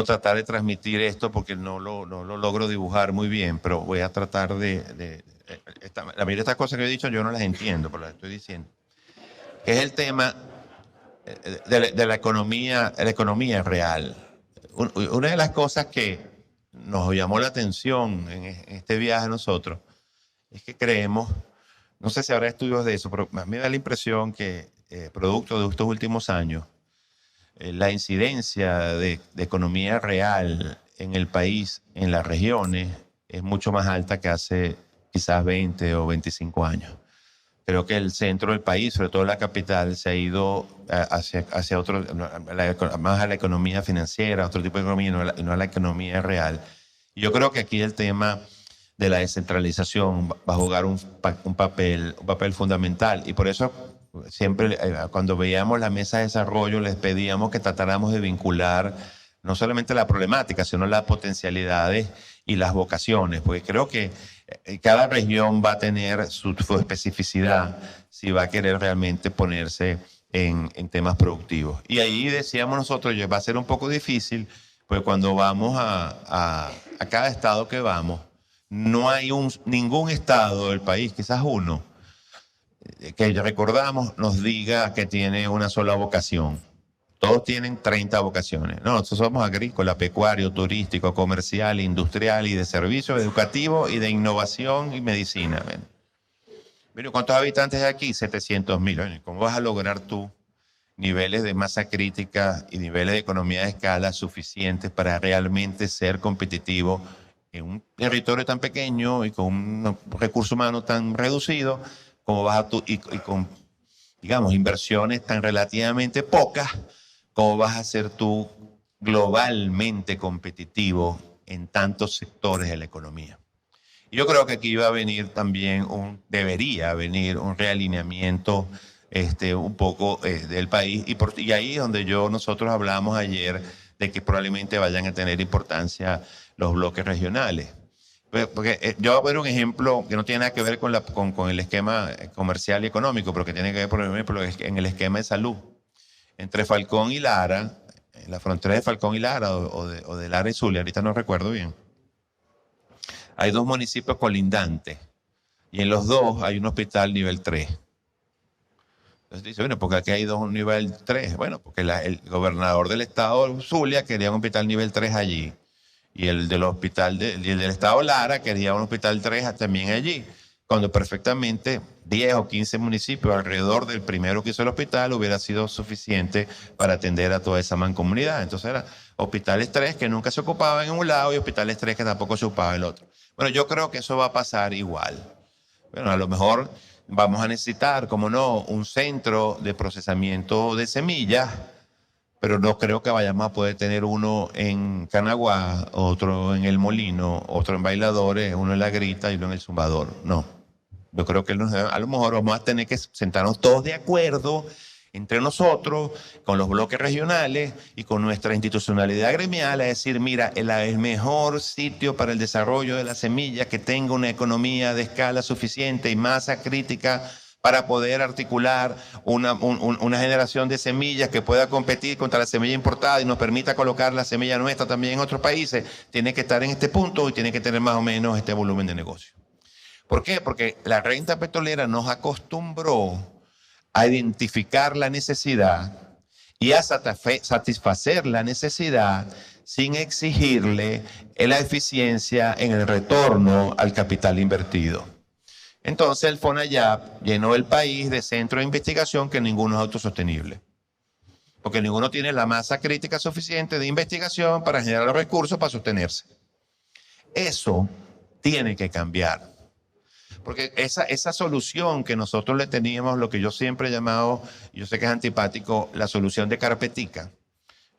tratar de transmitir esto porque no lo logro dibujar muy bien, pero voy a tratar la mayoría de estas cosas que he dicho yo no las entiendo, pero las estoy diciendo. Que es el tema de la economía real. Una de las cosas que nos llamó la atención en este viaje a nosotros es que creemos, no sé si habrá estudios de eso, pero a mí me da la impresión que producto de estos últimos años, la incidencia de economía real en el país, en las regiones, es mucho más alta que hace quizás 20 o 25 años. Creo que el centro del país, sobre todo la capital, se ha ido hacia otro, más a la economía financiera, otro tipo de economía, y no a la economía real. Y yo creo que aquí el tema de la descentralización va a jugar un papel fundamental. Y por eso siempre cuando veíamos la mesa de desarrollo les pedíamos que tratáramos de vincular no solamente la problemática, sino las potencialidades y las vocaciones, porque creo que cada región va a tener su especificidad si va a querer realmente ponerse en temas productivos. Y ahí decíamos nosotros, va a ser un poco difícil, pues cuando vamos a cada estado que vamos, no hay ningún estado del país, quizás uno, que recordamos nos diga que tiene una sola vocación. Todos tienen 30 vocaciones. No, nosotros somos agrícola, pecuario, turístico, comercial, industrial y de servicio educativo y de innovación y medicina. Mira, ¿cuántos habitantes hay aquí? 700.000. ¿Cómo vas a lograr tú niveles de masa crítica y niveles de economía de escala suficientes para realmente ser competitivo en un territorio tan pequeño y con un recurso humano tan reducido? ¿Cómo vas y con, digamos, inversiones tan relativamente pocas? ¿Cómo vas a ser tú globalmente competitivo en tantos sectores de la economía? Y yo creo que aquí va a venir también debería venir un realineamiento un poco del país. Y ahí es donde nosotros hablamos ayer de que probablemente vayan a tener importancia los bloques regionales. Porque yo voy a poner un ejemplo que no tiene nada que ver con el esquema comercial y económico, pero que tiene que ver, por ejemplo, en el esquema de salud. Entre Falcón y Lara, en la frontera de Falcón y Lara, o de Lara y Zulia, ahorita no recuerdo bien, hay 2 municipios colindantes, y en los 2 hay un hospital nivel 3. Entonces dice, bueno, porque aquí hay 2 nivel 3. Bueno, porque el gobernador del estado Zulia quería un hospital nivel 3 allí. Y el del estado Lara quería un hospital 3 también allí. cuando perfectamente 10 o 15 municipios alrededor del primero que hizo el hospital hubiera sido suficiente para atender a toda esa mancomunidad. Entonces eran hospitales 3 que nunca se ocupaban en un lado y hospitales 3 que tampoco se ocupaban en el otro. Bueno, yo creo que eso va a pasar igual. Bueno, a lo mejor vamos a necesitar, como no, un centro de procesamiento de semillas, pero no creo que vayamos a poder tener uno en Canaguá, otro en El Molino, otro en Bailadores, uno en La Grita y uno en El Zumbador. No. Yo creo que a lo mejor vamos a tener que sentarnos todos de acuerdo entre nosotros, con los bloques regionales y con nuestra institucionalidad gremial, a decir, mira, el mejor sitio para el desarrollo de las semillas que tenga una economía de escala suficiente y masa crítica para poder articular una generación de semillas que pueda competir contra la semilla importada y nos permita colocar la semilla nuestra también en otros países, tiene que estar en este punto y tiene que tener más o menos este volumen de negocio. ¿Por qué? Porque la renta petrolera nos acostumbró a identificar la necesidad y a satisfacer la necesidad sin exigirle la eficiencia en el retorno al capital invertido. Entonces el FONAYAP llenó el país de centros de investigación que ninguno es autosostenible, porque ninguno tiene la masa crítica suficiente de investigación para generar los recursos para sostenerse. Eso tiene que cambiar. Porque esa solución que nosotros le teníamos, lo que yo siempre he llamado, yo sé que es antipático, la solución de carpetica,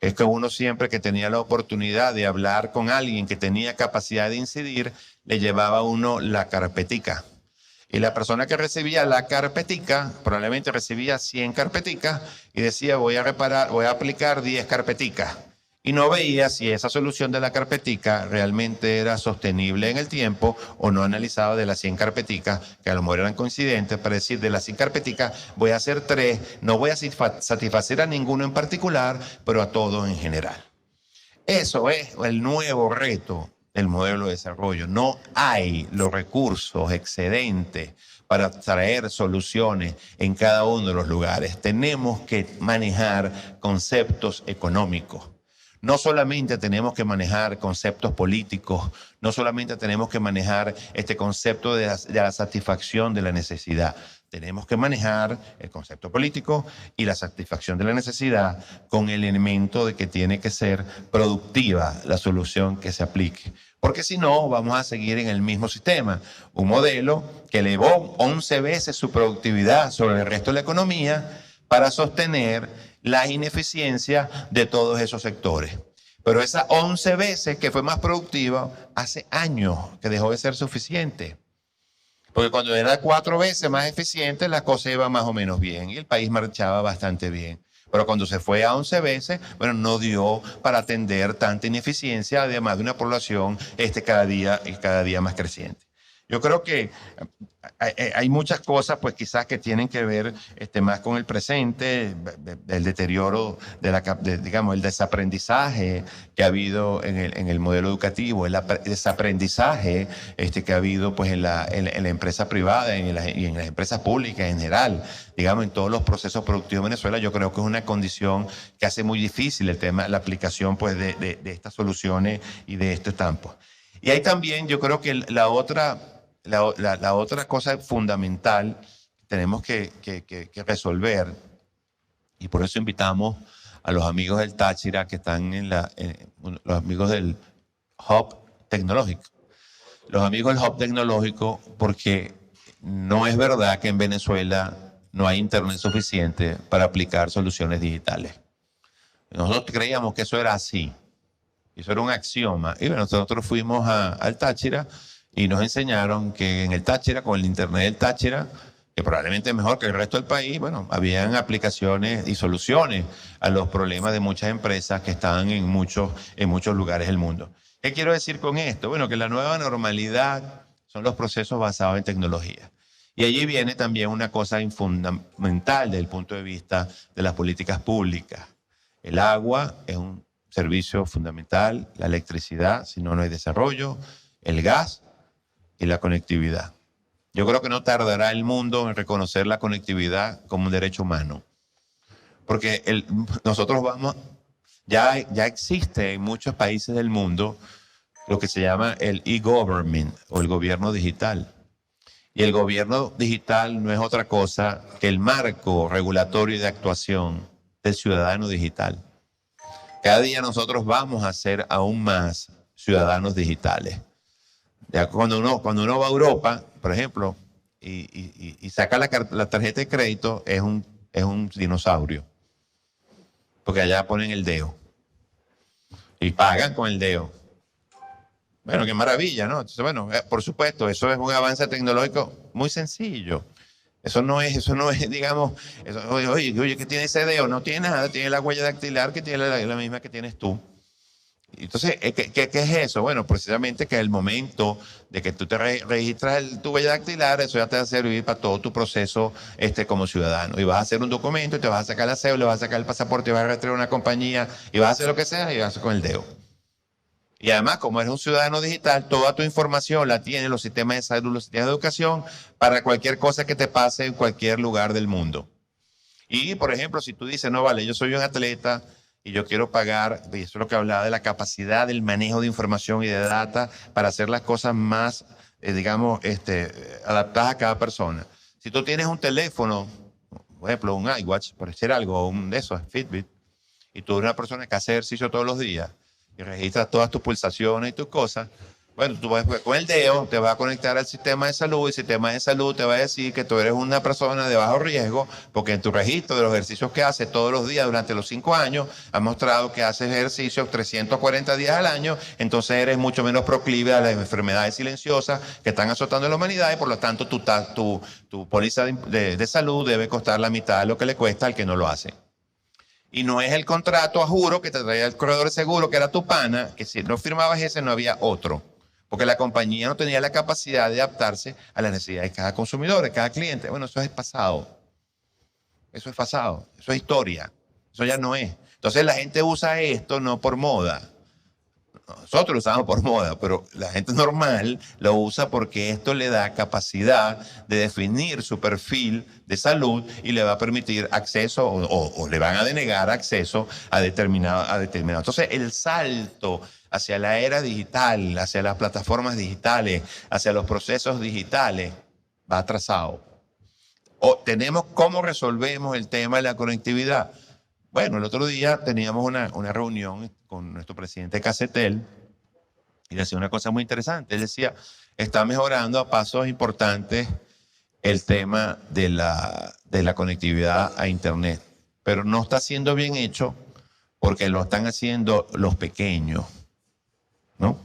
es que uno siempre que tenía la oportunidad de hablar con alguien que tenía capacidad de incidir, le llevaba a uno la carpetica. Y la persona que recibía la carpetica, probablemente recibía 100 carpeticas y decía, voy a aplicar 10 carpeticas. Y no veía si esa solución de la carpetica realmente era sostenible en el tiempo o no analizaba de las 100 carpeticas, que a lo mejor eran coincidentes, para decir de las 100 carpeticas voy a hacer 3, no voy a satisfacer a ninguno en particular, pero a todos en general. Eso es el nuevo reto del modelo de desarrollo. No hay los recursos excedentes para traer soluciones en cada uno de los lugares. Tenemos que manejar conceptos económicos. No solamente tenemos que manejar conceptos políticos, no solamente tenemos que manejar este concepto de la satisfacción de la necesidad. Tenemos que manejar el concepto político y la satisfacción de la necesidad con el elemento de que tiene que ser productiva la solución que se aplique. Porque si no, vamos a seguir en el mismo sistema. Un modelo que elevó 11 veces su productividad sobre el resto de la economía para sostener la ineficiencia de todos esos sectores. Pero esas 11 veces que fue más productiva, hace años que dejó de ser suficiente. Porque cuando era 4 veces más eficiente, la cosa iba más o menos bien y el país marchaba bastante bien. Pero cuando se fue a 11 veces, bueno, no dio para atender tanta ineficiencia, además de una población cada día más creciente. Yo creo que hay muchas cosas, pues quizás que tienen que ver más con el presente, el deterioro digamos, el desaprendizaje que ha habido en el modelo educativo, el desaprendizaje que ha habido pues en la empresa privada y en las empresas públicas en general, digamos, en todos los procesos productivos de Venezuela. Yo creo que es una condición que hace muy difícil el tema, la aplicación pues de estas soluciones y de estos campos. Y hay también, yo creo que la otra cosa fundamental que tenemos que resolver, y por eso invitamos a los amigos del Táchira que están los amigos del Hub Tecnológico. Los amigos del Hub Tecnológico, porque no es verdad que en Venezuela no hay internet suficiente para aplicar soluciones digitales. Nosotros creíamos que eso era así. Eso era un axioma. Y bueno, nosotros fuimos al Táchira y nos enseñaron que en el Táchira, con el internet del Táchira, que probablemente es mejor que el resto del país, bueno, habían aplicaciones y soluciones a los problemas de muchas empresas que estaban en muchos lugares del mundo. ¿Qué quiero decir con esto? Bueno, que la nueva normalidad son los procesos basados en tecnología. Y allí viene también una cosa fundamental desde el punto de vista de las políticas públicas. El agua es un servicio fundamental, la electricidad, si no, no hay desarrollo, el gas y la conectividad. Yo creo que no tardará el mundo en reconocer la conectividad como un derecho humano. Porque nosotros ya existe en muchos países del mundo lo que se llama el e-government o el gobierno digital. Y el gobierno digital no es otra cosa que el marco regulatorio de actuación del ciudadano digital. Cada día nosotros vamos a ser aún más ciudadanos digitales. Ya cuando uno va a Europa, por ejemplo, y saca la tarjeta de crédito, es un dinosaurio. Porque allá ponen el dedo. Y pagan con el dedo. Bueno, qué maravilla, ¿no? Entonces, bueno, por supuesto, eso es un avance tecnológico muy sencillo. Eso no es, digamos, oye, ¿qué tiene ese dedo? No tiene nada, tiene la huella dactilar que tiene la misma que tienes tú. Entonces, ¿qué es eso? Bueno, precisamente que el momento de que tú te registras tu huella dactilar, eso ya te va a servir para todo tu proceso como ciudadano. Y vas a hacer un documento, y te vas a sacar la cédula, vas a sacar el pasaporte, y vas a registrar una compañía, y vas a hacer lo que sea, y vas a hacer con el dedo. Y además, como eres un ciudadano digital, toda tu información la tienen los sistemas de salud, los sistemas de educación, para cualquier cosa que te pase en cualquier lugar del mundo. Y, por ejemplo, si tú dices, no, vale, yo soy un atleta y yo quiero pagar, y eso es lo que hablaba de la capacidad del manejo de información y de data para hacer las cosas más, digamos, adaptadas a cada persona. Si tú tienes un teléfono, por ejemplo, un iWatch, por decir algo, un de esos, Fitbit, y tú eres una persona que hace ejercicio todos los días y registras todas tus pulsaciones y tus cosas, bueno, tú vas con el dedo, te vas a conectar al sistema de salud y el sistema de salud te va a decir que tú eres una persona de bajo riesgo porque en tu registro de los ejercicios que haces todos los días durante los 5 años ha mostrado que haces ejercicios 340 días al año, entonces eres mucho menos proclive a las enfermedades silenciosas que están azotando a la humanidad y por lo tanto tu póliza de salud debe costar la mitad de lo que le cuesta al que no lo hace. Y no es el contrato a juro que te traía el corredor de seguro, que era tu pana, que si no firmabas ese no había otro. Porque la compañía no tenía la capacidad de adaptarse a las necesidades de cada consumidor, de cada cliente. Bueno, eso es pasado. Eso es pasado. Eso es historia. Eso ya no es. Entonces la gente usa esto no por moda. Nosotros lo usamos por moda, pero la gente normal lo usa porque esto le da capacidad de definir su perfil de salud y le va a permitir acceso o le van a denegar acceso a determinado. Entonces el salto hacia la era digital, hacia las plataformas digitales, hacia los procesos digitales, va atrasado. Tenemos cómo resolvemos el tema de la conectividad. Bueno, el otro día teníamos una reunión con nuestro presidente Casetel y decía una cosa muy interesante. Él decía, está mejorando a pasos importantes el tema de la conectividad a Internet, pero no está siendo bien hecho porque lo están haciendo los pequeños, ¿no?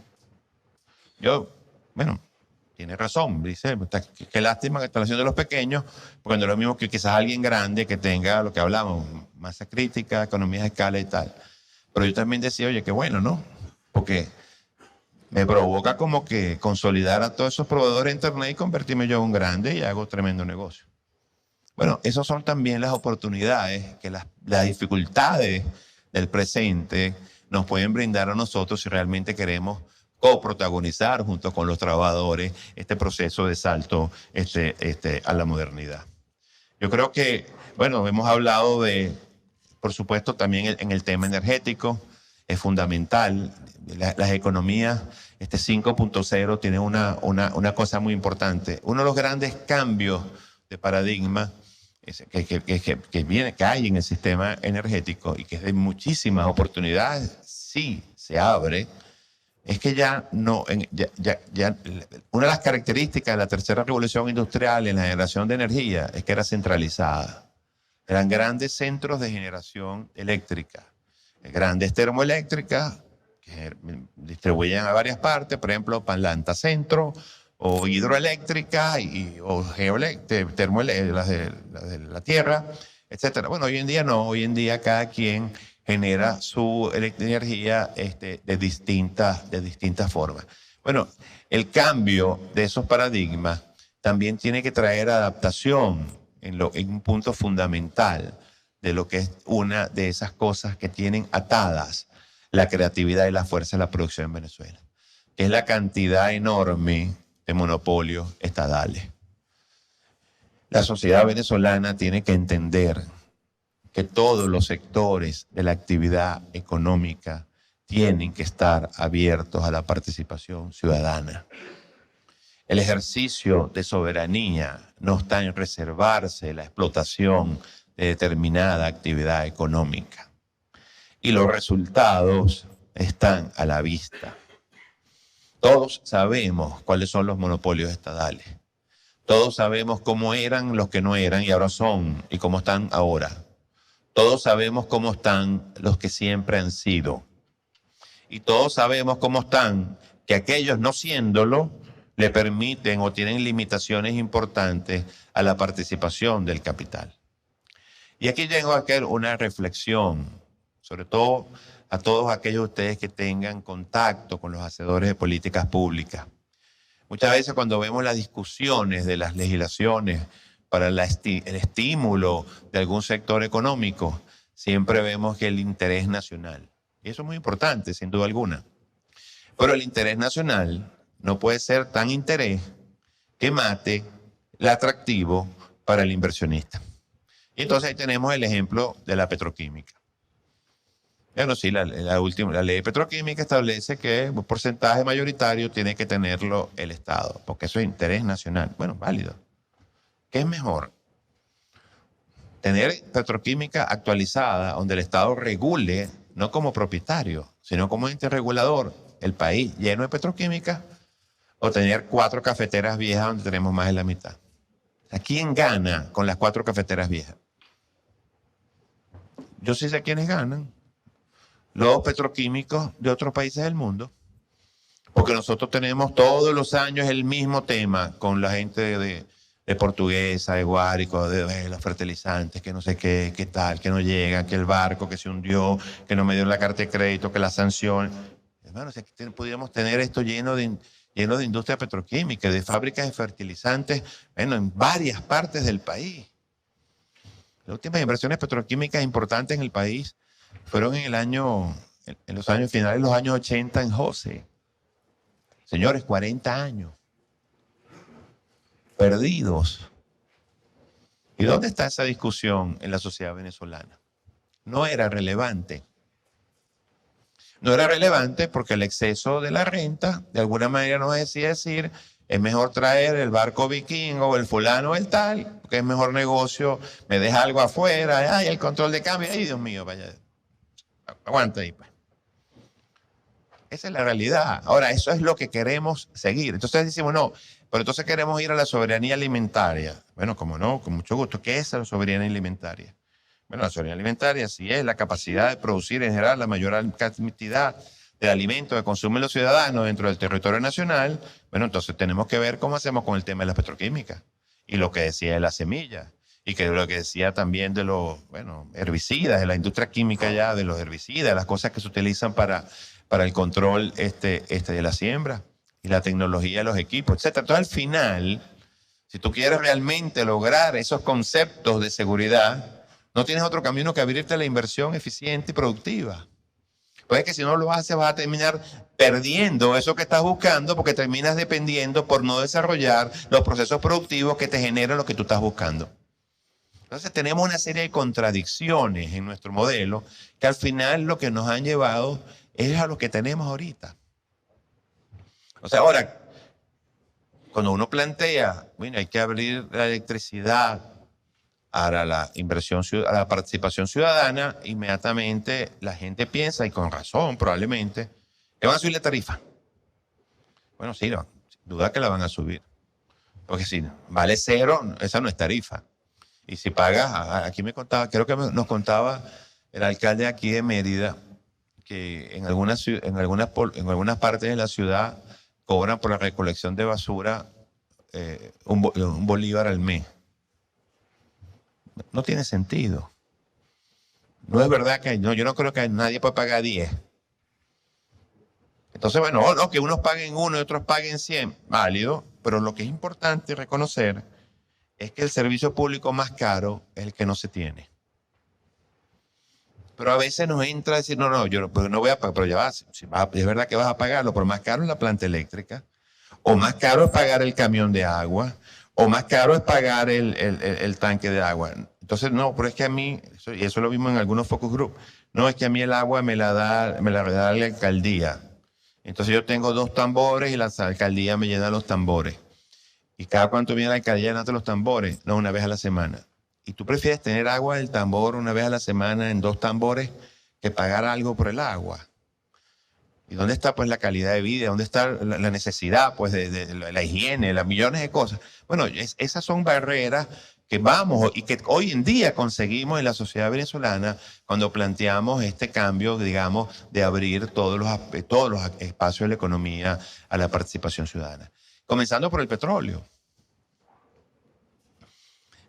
Bueno, tiene razón, dice, qué lástima que están haciendo los pequeños, porque no es lo mismo que quizás alguien grande que tenga lo que hablamos, masa crítica, economías de escala y tal. Pero yo también decía, oye, qué bueno, ¿no? Porque me provoca como que consolidar a todos esos proveedores de Internet y convertirme yo en un grande y hago tremendo negocio. Bueno, esas son también las oportunidades que las dificultades del presente nos pueden brindar a nosotros si realmente queremos coprotagonizar junto con los trabajadores este proceso de salto a la modernidad. Yo creo que, bueno, hemos hablado de, por supuesto, también en el tema energético, es fundamental. Las economías 5.0 tienen una cosa muy importante. Uno de los grandes cambios de paradigma que hay en el sistema energético y que es de muchísimas oportunidades, sí se abre, es que una de las características de la tercera revolución industrial en la generación de energía es que era centralizada. Eran grandes centros de generación eléctrica, grandes termoeléctricas que distribuyen a varias partes, por ejemplo, planta centro, o hidroeléctrica, o termoeléctricas, las de la tierra, etc. Bueno, hoy en día no, hoy en día cada quien genera su energía de distintas formas. Bueno, el cambio de esos paradigmas también tiene que traer adaptación en un punto fundamental de lo que es una de esas cosas que tienen atadas la creatividad y la fuerza de la producción en Venezuela, que es la cantidad enorme de monopolios estatales. La sociedad venezolana tiene que entender que todos los sectores de la actividad económica tienen que estar abiertos a la participación ciudadana. El ejercicio de soberanía no está en reservarse la explotación de determinada actividad económica. Y los resultados están a la vista. Todos sabemos cuáles son los monopolios estatales. Todos sabemos cómo eran los que no eran y ahora son, y cómo están ahora. Todos sabemos cómo están los que siempre han sido. Y todos sabemos cómo están que aquellos no siéndolo le permiten o tienen limitaciones importantes a la participación del capital. Y aquí tengo que hacer una reflexión, sobre todo a todos aquellos de ustedes que tengan contacto con los hacedores de políticas públicas. Muchas veces cuando vemos las discusiones de las legislaciones para el estímulo de algún sector económico, siempre vemos que el interés nacional, y eso es muy importante, sin duda alguna, pero el interés nacional no puede ser tan interés que mate el atractivo para el inversionista. Y entonces ahí tenemos el ejemplo de la petroquímica. Bueno, sí, la ley petroquímica establece que un porcentaje mayoritario tiene que tenerlo el Estado, porque eso es interés nacional. Bueno, válido. ¿Qué es mejor? Tener petroquímica actualizada, donde el Estado regule, no como propietario, sino como ente regulador, el país lleno de petroquímica, o tener 4 cafeteras viejas donde tenemos más de la mitad. ¿A quién gana con las 4 cafeteras viejas? Yo sí sé quiénes ganan. Los petroquímicos de otros países del mundo. Porque nosotros tenemos todos los años el mismo tema con la gente de Portuguesa, de Guárico, de los fertilizantes, que no sé qué, qué tal, que no llegan, que el barco que se hundió, que no me dio la carta de crédito, que la sanción. Hermano, si aquí pudiéramos tener esto lleno de industria petroquímica, de fábricas de fertilizantes, bueno, en varias partes del país. Las últimas inversiones petroquímicas importantes en el país fueron en los años finales de los años 80 en José. Señores, 40 años. Perdidos. ¿Y dónde está esa discusión en la sociedad venezolana? No era relevante. No era relevante porque el exceso de la renta, de alguna manera nos decía decir, es mejor traer el barco vikingo o el fulano o el tal, porque es mejor negocio, me deja algo afuera, ay, el control de cambio, ay, Dios mío, vaya, aguanta ahí, pues. Esa es la realidad. Ahora, eso es lo que queremos seguir. Entonces decimos, no, pero entonces queremos ir a la soberanía alimentaria. Bueno, como no, con mucho gusto. ¿Qué es la soberanía alimentaria? Bueno, la soberanía alimentaria sí es la capacidad de producir en general la mayor cantidad de alimentos que consumen los ciudadanos dentro del territorio nacional. Bueno, entonces tenemos que ver cómo hacemos con el tema de las petroquímicas y lo que decía de las semillas y que lo que decía también de los herbicidas, de la industria química ya, de los herbicidas, las cosas que se utilizan para el control de la siembra y la tecnología de los equipos, etc. Entonces, al final, si tú quieres realmente lograr esos conceptos de seguridad, no tienes otro camino que abrirte a la inversión eficiente y productiva. Pues es que si no lo haces vas a terminar perdiendo eso que estás buscando porque terminas dependiendo por no desarrollar los procesos productivos que te generan lo que tú estás buscando. Entonces tenemos una serie de contradicciones en nuestro modelo que al final lo que nos han llevado es a lo que tenemos ahorita. O sea, ahora, cuando uno plantea, bueno, hay que abrir la electricidad a la inversión, a la participación ciudadana, inmediatamente la gente piensa, y con razón probablemente, que van a subir la tarifa. Bueno, sí, no, sin duda que la van a subir. Porque si vale 0, esa no es tarifa. Y si pagas, aquí me contaba, creo que nos contaba el alcalde aquí de Mérida, que en algunas partes de la ciudad cobran por la recolección de basura un bolívar al mes. No tiene sentido. No es verdad que yo no creo que nadie pueda pagar 10. Entonces, bueno, no, que unos paguen 1 y otros paguen 100, válido, pero lo que es importante reconocer es que el servicio público más caro es el que no se tiene. Pero a veces nos entra a decir, no, yo no voy a pagar, pero ya vas, es verdad que vas a pagarlo, pero más caro es la planta eléctrica, o más caro es pagar el camión de agua, o más caro es pagar el tanque de agua. Entonces, no, pero es que a mí, y eso lo vimos en algunos focus group, no, es que a mí el agua me la da la alcaldía. Entonces yo tengo 2 tambores y la alcaldía me llena los tambores. ¿Y cada cuánto viene la alcaldía llenando los tambores? No, una vez a la semana. ¿Y tú prefieres tener agua del tambor una vez a la semana en 2 tambores que pagar algo por el agua? ¿Y dónde está pues la calidad de vida? ¿Dónde está la necesidad pues de la higiene, las millones de cosas? Bueno, esas son barreras que vamos y que hoy en día conseguimos en la sociedad venezolana cuando planteamos este cambio, digamos, de abrir todos los espacios de la economía a la participación ciudadana. Comenzando por el petróleo.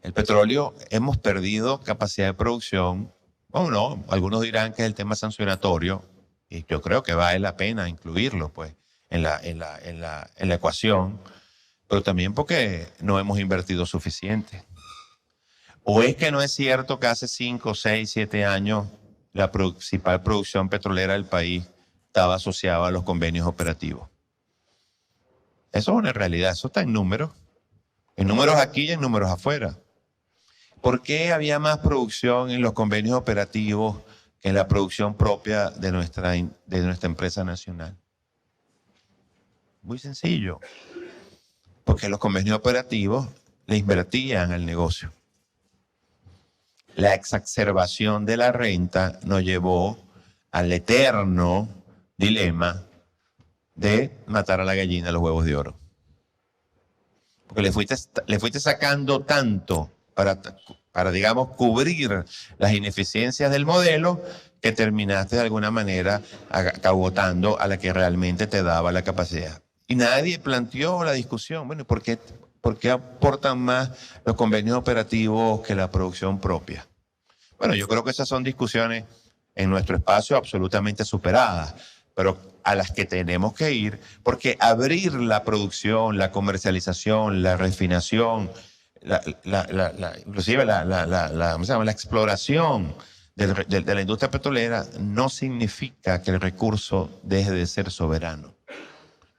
El petróleo, hemos perdido capacidad de producción. Bueno, no, algunos dirán que es el tema sancionatorio, y yo creo que vale la pena incluirlo pues, en la ecuación, pero también porque no hemos invertido suficiente. ¿O es que no es cierto que hace 5, 6, 7 años la principal producción petrolera del país estaba asociada a los convenios operativos? Eso es una realidad, eso está en números aquí y en números afuera. ¿Por qué había más producción en los convenios operativos que en la producción propia de nuestra empresa nacional? Muy sencillo, porque los convenios operativos le invertían al negocio. La exacerbación de la renta nos llevó al eterno dilema de matar a la gallina los huevos de oro. Porque le fuiste sacando tanto para, digamos, cubrir las ineficiencias del modelo que terminaste de alguna manera agotando a la que realmente te daba la capacidad. Y nadie planteó la discusión, bueno, ¿por qué aportan más los convenios operativos que la producción propia? Bueno, yo creo que esas son discusiones en nuestro espacio absolutamente superadas, pero a las que tenemos que ir, porque abrir la producción, la comercialización, la refinación, inclusive la exploración de la industria petrolera no significa que el recurso deje de ser soberano.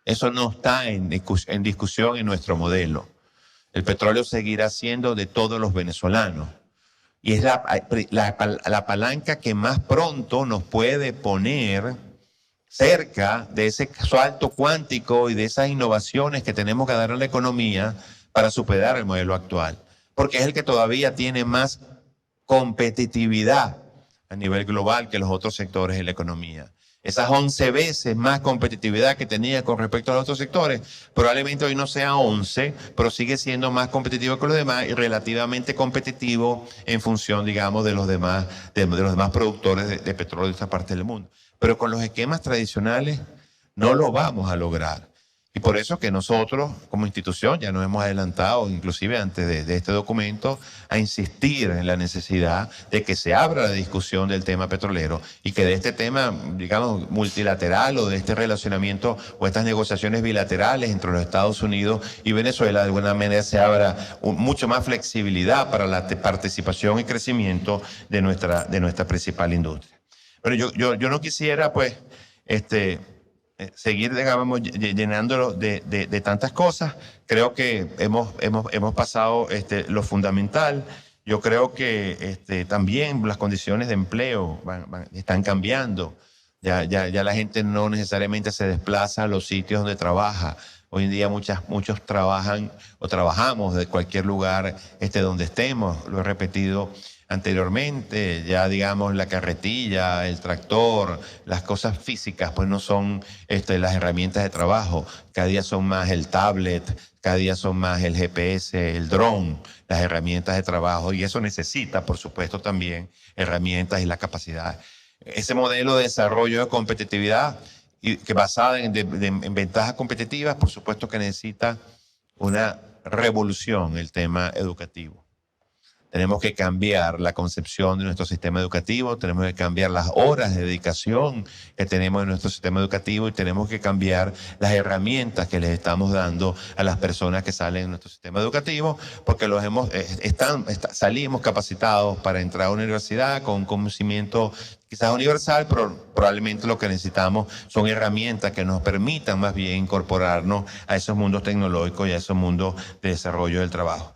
Eso no está en discusión en nuestro modelo. El petróleo seguirá siendo de todos los venezolanos. Y es la palanca que más pronto nos puede poner cerca de ese salto cuántico y de esas innovaciones que tenemos que dar a la economía para superar el modelo actual. Porque es el que todavía tiene más competitividad a nivel global que los otros sectores de la economía. Esas 11 veces más competitividad que tenía con respecto a los otros sectores, probablemente hoy no sea 11, pero sigue siendo más competitivo que los demás y relativamente competitivo en función, digamos, de los demás productores de petróleo de esta parte del mundo. Pero con los esquemas tradicionales no lo vamos a lograr. Y por eso que nosotros, como institución, ya nos hemos adelantado, inclusive antes de este documento, a insistir en la necesidad de que se abra la discusión del tema petrolero y que de este tema, digamos, multilateral o de este relacionamiento o estas negociaciones bilaterales entre los Estados Unidos y Venezuela, de alguna manera se abra mucho más flexibilidad para la participación y crecimiento de nuestra principal industria. Pero yo no quisiera, pues, seguir, digamos, llenándolo de tantas cosas. Creo que hemos pasado lo fundamental. Yo creo que también las condiciones de empleo están cambiando. Ya la gente no necesariamente se desplaza a los sitios donde trabaja. Hoy en día muchos trabajan o trabajamos de cualquier lugar donde estemos. Lo he repetido anteriormente, ya digamos la carretilla, el tractor, las cosas físicas, pues no son las herramientas de trabajo. Cada día son más el tablet, cada día son más el GPS, el dron, las herramientas de trabajo, y eso necesita, por supuesto, también herramientas y la capacidad. Ese modelo de desarrollo de competitividad que basada en ventajas competitivas, por supuesto que necesita una revolución en el tema educativo. Tenemos que cambiar la concepción de nuestro sistema educativo, tenemos que cambiar las horas de dedicación que tenemos en nuestro sistema educativo y tenemos que cambiar las herramientas que les estamos dando a las personas que salen de nuestro sistema educativo, porque salimos capacitados para entrar a una universidad con un conocimiento quizás universal, pero probablemente lo que necesitamos son herramientas que nos permitan más bien incorporarnos a esos mundos tecnológicos y a esos mundos de desarrollo del trabajo.